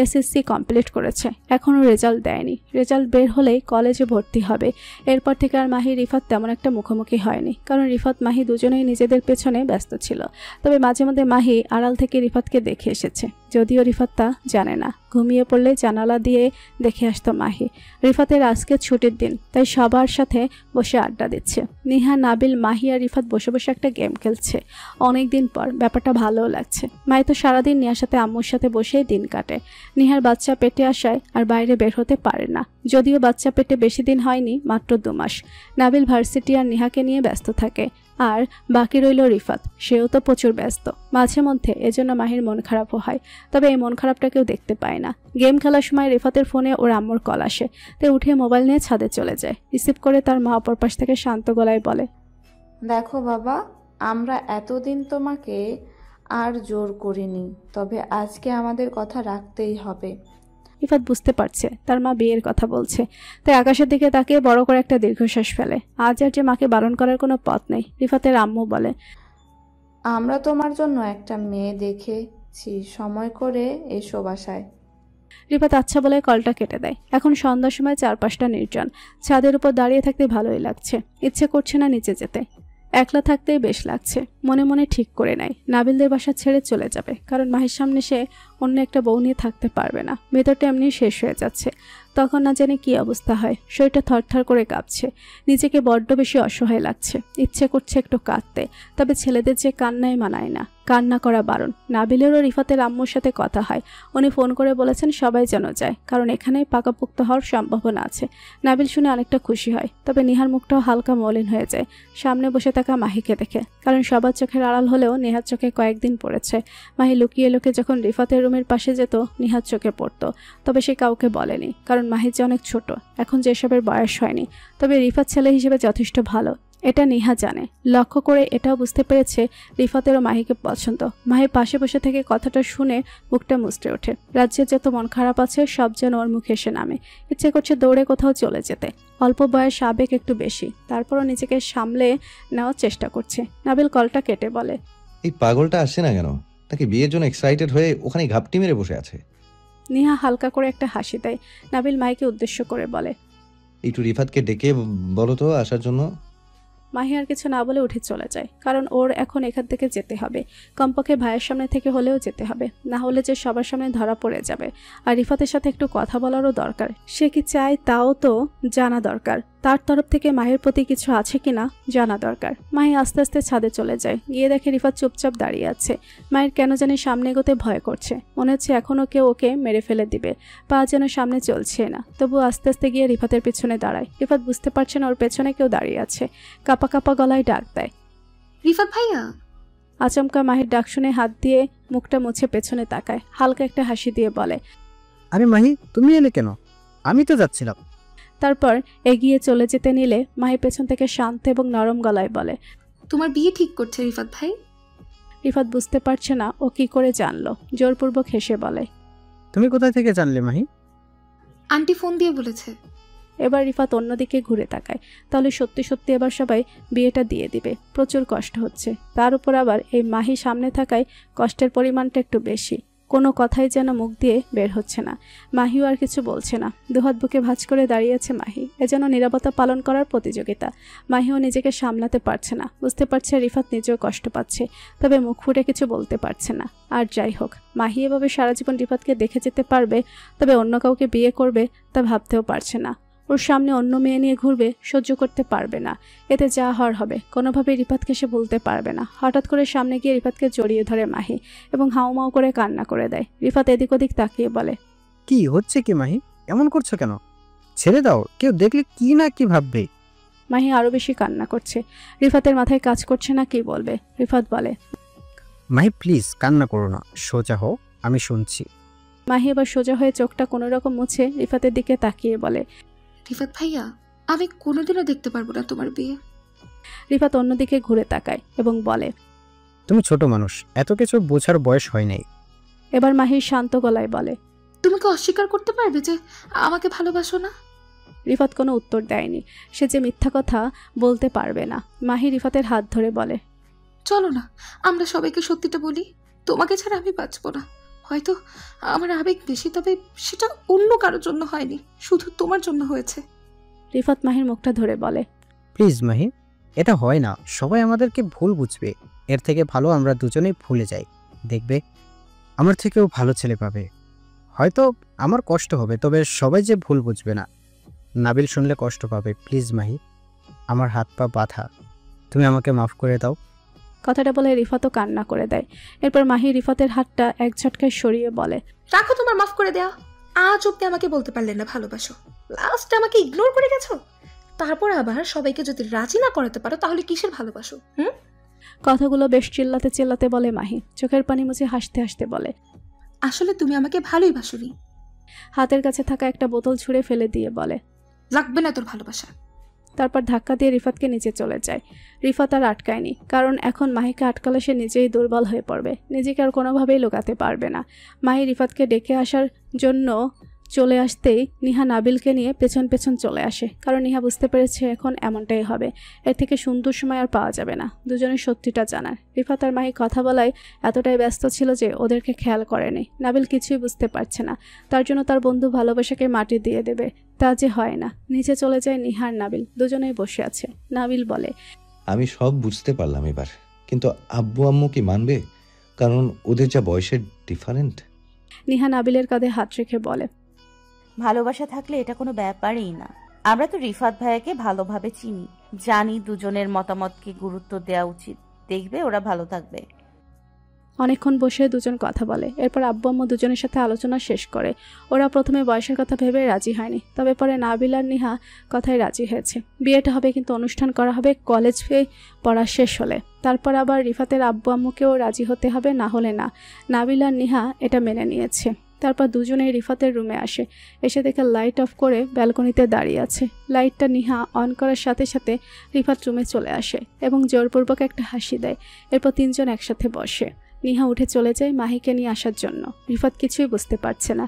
এসএসসি কমপ্লিট করেছে, এখনও রেজাল্ট দেয়নি। রেজাল্ট বের হলেই কলেজে ভর্তি হবে। এরপর থেকে আর মাহি রিফাত তেমন একটা মুখোমুখি হয়নি, কারণ রিফাত মাহি দুজনেই নিজেদের পেছনে ব্যস্ত ছিল। তবে মাঝে মধ্যে মাহি আড়াল থেকে রিফাতকে দেখে এসেছে, যদিও রিফাত তা জানে না। ঘুমিয়ে পড়লে জানালা দিয়ে দেখে আসতো মাহি। রিফাতের আজকে ছুটির দিন, তাই সবার সাথে বসে আড্ডা দিচ্ছে। নিহা, নাবিল, মাহি আর রিফাত বসে বসে একটা গেম খেলছে। অনেক দিন পর, ব্যাপারটা ভালোও লাগছে। মাহি তো সারাদিন নিহার সাথে আম্মুর সাথে বসেই দিন কাটে। নিহার বাচ্চা পেটে আসায় আর বাইরে বের হতে পারে না, যদিও বাচ্চা পেটে বেশি দিন হয়নি, মাত্র 2 মাস। নাবিল ভার্সিটি আর নিহাকে নিয়ে ব্যস্ত থাকে, আর বাকি রইল রিফাত, সেও তো প্রচুর ব্যস্ত। মাঝে মধ্যে এজন্য মাহির মন খারাপও হয়, তবে এই মন খারাপটা কেউ দেখতে পায় না। গেম খেলার সময় রিফাতের ফোনে ওর আম্মুর কল আসে, তাই উঠে মোবাইল নিয়ে ছাদে চলে যায়। রিসিভ করে তার মা অপর পাশ থেকে শান্ত গলায় বলে, দেখো বাবা, আমরা এতদিন তোমাকে আর জোর করিনি, তবে আজকে আমাদের কথা রাখতেই হবে। রিফাত বুঝতে পারছে তার মা বিয়ের কথা বলছে, তাই আকাশের দিকে তাকিয়ে বড় করে একটা দীর্ঘশ্বাস ফেলে। আজ আর যে মাকে বারণ করার কোনো পথ নেই। রিফাতের আম্মু বলে, আমরা তোমার জন্য একটা মেয়ে দেখেছি, সময় করে এসো বাসায়। রিফাত আচ্ছা বলে কলটা কেটে দেয়। এখন সন্ধ্যার সময় চারপাশটা নির্জন, ছাদের উপর দাঁড়িয়ে থাকতে ভালোই লাগছে। ইচ্ছে করছে না নিচে যেতে, একলা থাকতেই বেশ লাগছে। মনে মনে ঠিক করে নেয় নাবিলদের বাসা ছেড়ে চলে যাবে, কারণ মাহির সামনে সে অন্য একটা বউ নিয়ে থাকতে পারবে না। ভেতরটা এমনি শেষ হয়ে যাচ্ছে। তখন না জানি কি অবস্থা হয়, শরীরটা থরথর করে কাঁপছে, নিজেকে বড্ড বেশি অসহায় লাগছে। ইচ্ছে করছে একটু কাঁদতে, তবে ছেলেদের যে কান্নায় মানায় না, কান্না করা বারণ। নাবিলেরও রিফাতের আম্মুর সাথে কথা হয়, উনি ফোন করে বলেছেন সবাই যেন যায়, কারণ এখানেই পাকাপোক্ত হওয়ার সম্ভাবনা আছে। নাবিল শুনে অনেকটা খুশি হয়, তবে নিহার মুখটাও হালকা মলিন হয়ে যায় সামনে বসে থাকা মাহিকে দেখে, কারণ সবার চোখের আড়াল হলেও নেহার চোখে কয়েকদিন পড়েছে। মাহি লুকিয়ে লুকিয়ে যখন রিফাতের রুমের পাশে যেত, নিহার চোখে পড়তো, তবে সে কাউকে বলেনি, কারণ মাহি যে অনেক ছোট, এখন যেসবের বয়স হয়নি। তবে রিফাত ছেলে হিসেবে যথেষ্ট ভালো, এটা নেহা জানে। লক্ষ্য করে এটাও বুঝতে পেরেছে রিফাতেরও মাহিকে পছন্দ। মাহির পাশে বসে থেকে কথাটা শুনে বুকটা মুচড়ে ওঠে। রাজ্যের যত মন খারাপ আছে সব যেন ওর মুখে এসে নামে। ইচ্ছে করছে দৌড়ে কোথাও চলে যেতে। অল্প বয়স, আবেগ একটু বেশি, তারপরও নিজেকে সামলে নেওয়ার চেষ্টা করছে। নাবিল কলটা কেটে বলে, এই পাগলটা আসছে না কেন? তাকে বিয়ের জন্য এক্সাইটেড হয়ে ওখানে ঘাপটি মেরে বসে আছে। নেহা হালকা করে একটা হাসি দেয়। নাবিল মাইকে উদ্দেশ্য করে বলে, একটু রিফাতকে ডেকে বলো তো আসার জন্য। মাহি আর কিছু না বলে উঠে চলে যায়, কারণ ওর এখন এখান থেকে যেতে হবে। কমপক্ষে ভাইয়ের সামনে থেকে হলেও যেতে হবে, না হলে যে সবার সামনে ধরা পড়ে যাবে। আর রিফাতের সাথে একটু কথা বলারও দরকার। সে কি চায় তাও তো জানা দরকার। তার তরফ থেকে মাহির প্রতি কিছু আছে কিনা জানা দরকার। মাহি আস্তে আস্তে ছাদে চলে যায়, গিয়ে দেখে রিফাত চুপচাপ দাঁড়িয়ে আছে। মায়ের কেন জানি সামনে এগোতে ভয় করছে, মনে হচ্ছে এখনও কেউ ওকে মেরে ফেলে দিবে। পা যেন সামনে চলছে না, তবু আস্তে আস্তে গিয়ে রিফাতের পেছনে দাঁড়ায়। রিফাত বুঝতে পারছে না ওর পেছনে কেউ দাঁড়িয়ে আছে। কাপা কাপা গলায় ডাক দেয়, রিফাত ভাইয়া। আচমকা মাহির ডাক শুনে হাত দিয়ে মুখটা মুছে পেছনে তাকায়, হালকা একটা হাসি দিয়ে বলে, আরে মাহি, তুমি এলে কেন? আমি তো যাচ্ছিলাম। তারপর এগিয়ে চলে যেতে নিলে মাহি পেছন থেকে শান্ত এবং নরম গলায় বলে, তোমার বিয়ে ঠিক করছে রিফাত ভাই। রিফাত বুঝতে পারছে না ও কি করে জানলো, জোরপূর্বক হেসে বলে, তুমি কোথায় থেকে জানলে মাহি? আন্টি ফোন দিয়ে বলেছে। এবার রিফাত অন্যদিকে ঘুরে তাকায়। তাহলে সত্যি সত্যি এবার সবাই বিয়েটা দিয়ে দিবে। প্রচুর কষ্ট হচ্ছে, তার উপর আবার এই মাহি সামনে থাকায় কষ্টের পরিমাণটা একটু বেশি। কোনো কথাই যেন মুখ দিয়ে বের হচ্ছে না। মাহিও আর কিছু বলছে না, দুহাত বুকে ভাঁজ করে দাঁড়িয়েছে মাহি। এ যেন নীরবতা পালন করার প্রতিযোগিতা। মাহিও নিজেকে সামলাতে পারছে না, বুঝতে পারছে রিফাত নিজেও কষ্ট পাচ্ছে, তবে মুখ ফুটে কিছু বলতে পারছে না। আর যাই হোক, মাহি এভাবে সারা জীবন রিফাতকে দেখে যেতে পারবে, তবে অন্য কাউকে বিয়ে করবে তা ভাবতেও পারছে না। ওর সামনে অন্য মেয়ে নিয়ে ঘুরবে, সহ্য করতে পারবে না। এতে যা হওয়ার হবে, কোনোভাবেই রিফাতকে সে ভুলতে পারবে না। হঠাৎ করে সামনে গিয়ে রিফাতকে জড়িয়ে ধরে মাহি এবং হাউমাউ করে কান্না করে দেয়। রিফাত এদিক ওদিক তাকিয়ে বলে, কি হচ্ছে কি মাহি? এমন করছো কেন? ছেড়ে দাও, কেউ দেখলে কি না কি ভাববে। মাহি আরো বেশি কান্না করছে। রিফাতের মাথায় কাজ করছে না কি বলবে। রিফাত বলে, মাহি প্লিজ কান্না করো না, সোজা হও, আমি শুনছি। মাহি এবার সোজা হয়ে চোখটা কোনো রকম মুছে রিফাতের দিকে তাকিয়ে বলে, রিফাত ভাইয়া, আমি কোনোদিনও দেখতে পারবো না তোমার বিয়ে। রিফাত অন্যদিকে ঘুরে তাকায় এবং বলে, তুমি ছোট মানুষ, এত কিছু বোঝার বয়স হয় নাই। এবার মাহি শান্ত গলায় বলে, তুমি কি অস্বীকার করতে পারবে যে আমাকে ভালোবাসো না? রিফাত কোনো উত্তর দেয়নি। সে যে মিথ্যা কথা বলতে পারবে না। মাহি রিফাতের হাত ধরে বলে, চলো না, আমরা সবাইকে সত্যিটা বলি। তোমাকে ছাড়া আমি বাঁচবো না। হয়তো আমার আবেগ বেশি, তবে সেটা অন্য কারোর জন্য হয়নি, শুধু তোমার জন্য হয়েছে। রিফাত মাহির মুখটা ধরে বলে, প্লিজ মাহি, এটা হয় না। সবাই আমাদেরকে ভুল বুঝবে। এর থেকে ভালো আমরা দুজনেই ভুলে যাই। দেখবে আমার থেকেও ভালো ছেলে পাবে। হয়তো আমার কষ্ট হবে, তবে সবাই যে ভুল বুঝবে না। নাবিল শুনলে কষ্ট পাবে। প্লিজ মাহি, আমার হাত পা বাঁধা, তুমি আমাকে মাফ করে দাও। কথাটা বলে রিফাতও কান্না করে দেয়। এরপর মাহি রিফাতের হাতটা এক ঝটকায় সরিয়ে বলে, রাখো তোমার মাফ করে দেয়া। আজ অব্দি আমাকে বলতে পারলে না ভালোবাসো, লাস্ট আমাকে ইগনোর করে গেছো। তারপর আবার সবাইকে যদি রাজি না করাতে পারো, তাহলে কিসের ভালোবাসো? কথাগুলো বেশ চিল্লাতে চিল্লাতে বলে মাহি। চোখের পানি মুছে হাসতে হাসতে বলে, আসলে তুমি আমাকে ভালোই বাসোনি। হাতের কাছে থাকা একটা বোতল ছুঁড়ে ফেলে দিয়ে বলে, লাগবে না তোর ভালোবাসা। তারপর ধাক্কা দিয়ে রিফাতকে নিচে চলে যায়। রিফাত আর আটকায়নি, কারণ এখন মাহিকে আটকালে সে নিজেই দুর্বল হয়ে পড়বে। নিজেকে আর কোনোভাবেই লুকাতে পারবে না। মাহি রিফাতকে ডেকে আসার জন্য চলে আসতেই নিহা নাবিলকে নিয়ে পেছন পেছন চলে আসে, কারণ নিহা বুঝতে পেরেছে এখন এমনটাই হবে। এর থেকে সুন্দর সময় আর পাওয়া যাবে না দুজনের সত্যিটা জানার। রিফাত আর মাহি কথা বলায় এতটাই ব্যস্ত ছিল যে ওদেরকে খেয়াল করেনি। নাবিল কিছুই বুঝতে পারছে না, তার জন্য তার বন্ধু ভালোবাসাকে মাটি দিয়ে দেবে, তা যে হয় না। নিচে চলে যায় নিহার নাবিল, দুজনেই বসে আছে। নাবিল বলে, আমি সব বুঝতে পারলাম এবার, কিন্তু আব্বু আম্মু কি মানবে? কারণ ওদের যা বয়সের ডিফারেন্ট। নিহা নাবিলের কাঁধে হাত রেখে বলে, ভালোবাসা থাকলে এটা কোনো ব্যাপারই না। আমরা তো রিফাত ভাইয়াকে ভালোভাবে চিনি, জানি দুজনের মতামতকে গুরুত্ব দেওয়া উচিত। দেখবে ওরা ভালো থাকবে। অনেকক্ষণ বসে দুজন কথা বলে। এরপর আব্বু আম্মু দুজনের সাথে আলোচনা শেষ করে। ওরা প্রথমে বয়সের কথা ভেবে রাজি হয়নি, তবে পরে নাবিল আর নিহা কথায় রাজি হয়েছে। বিয়েটা হবে, কিন্তু অনুষ্ঠান করা হবে কলেজ পড়া শেষ হলে। তারপর আবার রিফাতের আব্বু আম্মুকেও রাজি হতে হবে, না হলে না। নাবিল আর নিহা এটা মেনে নিয়েছে। তারপর দুজনেই রিফাতের রুমে আসে। এসে দেখে লাইট অফ করে ব্যালকনিতে দাঁড়িয়ে আছে। লাইটটা নিহা অন করার সাথে সাথে রিফাত রুমে চলে আসে এবং জোরপূর্বক একটা হাসি দেয়। এরপর তিনজন একসাথে বসে। নিহা উঠে চলে যায় মাহিকে নিয়ে আসার জন্য। রিফাত কিছুই বুঝতে পারছে না,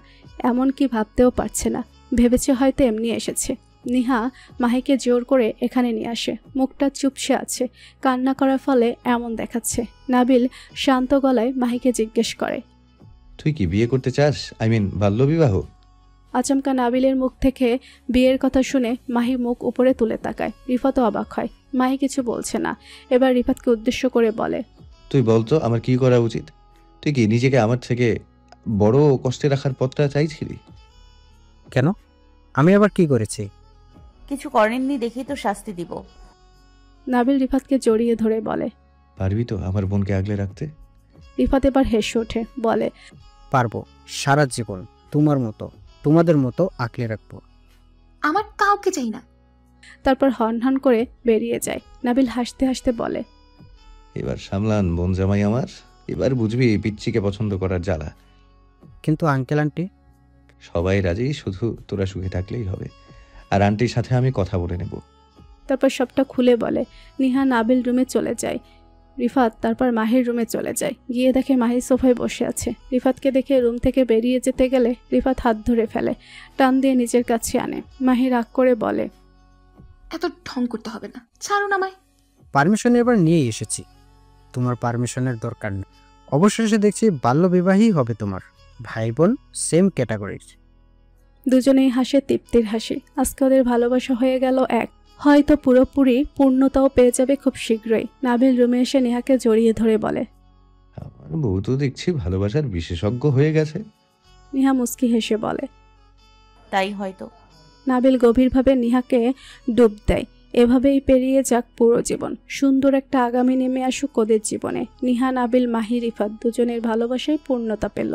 এমন কি ভাবতেও পারছে না। ভেবেছে হয়তো এমনি এসেছে। নিহা মাহিকে জোর করে এখানে নিয়ে আসে। মুখটা চুপসে আছে, কান্না করার ফলে এমন দেখাচ্ছে। নাবিল শান্ত গলায় মাহিকে জিজ্ঞেস করে, তুই কি বিয়ে করতে চাস? আই মিন বাল্যবিবাহ? আচমকা নাবিলের মুখ থেকে বিয়ের কথা শুনে মাহি মুখ উপরে তুলে তাকায়। রিফাতও অবাক হয়। মাহি কিছু বলছে না। এবার রিফাতকে উদ্দেশ্য করে বলে, তুই বলতো আমার কি করা উচিত? তুই কি নিজেকে আমার থেকে বড় কষ্টে রাখার পথটা চাইছিলি? কেন? আমি আবার কি করেছি? কিছু করেননি দেখেই তো শাস্তি দিব। নাবিল রিফাতকে জড়িয়ে ধরে বলে। পারবি তো আমার বোনকে আগলে রাখতে? রিফাত এবার হেসে ওঠে, বলে, পারবো। সারা জীবন তোমাদের মতো আঁকলে রাখবো। আমার কাউকে চাই না। তারপর হন করে বেরিয়ে যায়। নাবিল হাসতে হাসতে বলে, এবার সামলান বোন জামাই আমার, এবার বুঝবি পিচ্চিকে পছন্দ করার জ্বালা। কিন্তু আঙ্কেল আন্টি? সবাই রাজি, শুধু তোরা সুখে থাকলেই হবে। আর আন্টির সাথে আমি কথা বলে নেব। তারপর সবটা খুলে বলে। নিহা নাবিল রুমে চলে যায়। রিফাত তারপর মাহির রুমে চলে যায়। গিয়ে দেখে মাহি সোফায় বসে আছে। রিফাতকে দেখে রুম থেকে বেরিয়ে যেতে গেলে রিফাত হাত ধরে ফেলে, টান দিয়ে নিজের কাছে আনে। মাহি রাগ করে বলে, এত ঢং করতে হবে না, ছাড়ুন আমায়। পারমিশন এবার নিয়ে এসেছি, তোমার পারমিশনের দরকার নেই। অবশেষে দেখছি বাল্যবিবাহী হবে তোমার। ভাই বোন সেম ক্যাটাগরির। দুজনেই হাসে তৃপ্তির হাসি। আজকে ওদের ভালোবাসা হয়ে গেল এক। হয়তো পুরোপুরি পূর্ণতাও পেয়ে যাবে খুব শীঘ্রই। নাবিল রুমে এসে নেহাকে জড়িয়ে ধরে বলে, আমার বউ তো দেখছি ভালোবাসার বিশেষজ্ঞ হয়ে গেছে। নেহা মুস্কি হেসে বলে, তাই হয়তো। নাবিল গভীরভাবে নেহাকে ডুব দেয়। এভাবেই পেরিয়ে যাক পুরো জীবন। সুন্দর একটা আগামী নেমে আসুক ওদের জীবনে। নিহা, নাবিল, মাহি, রিফাত দুজনের ভালোবাসায় পূর্ণতা পেল।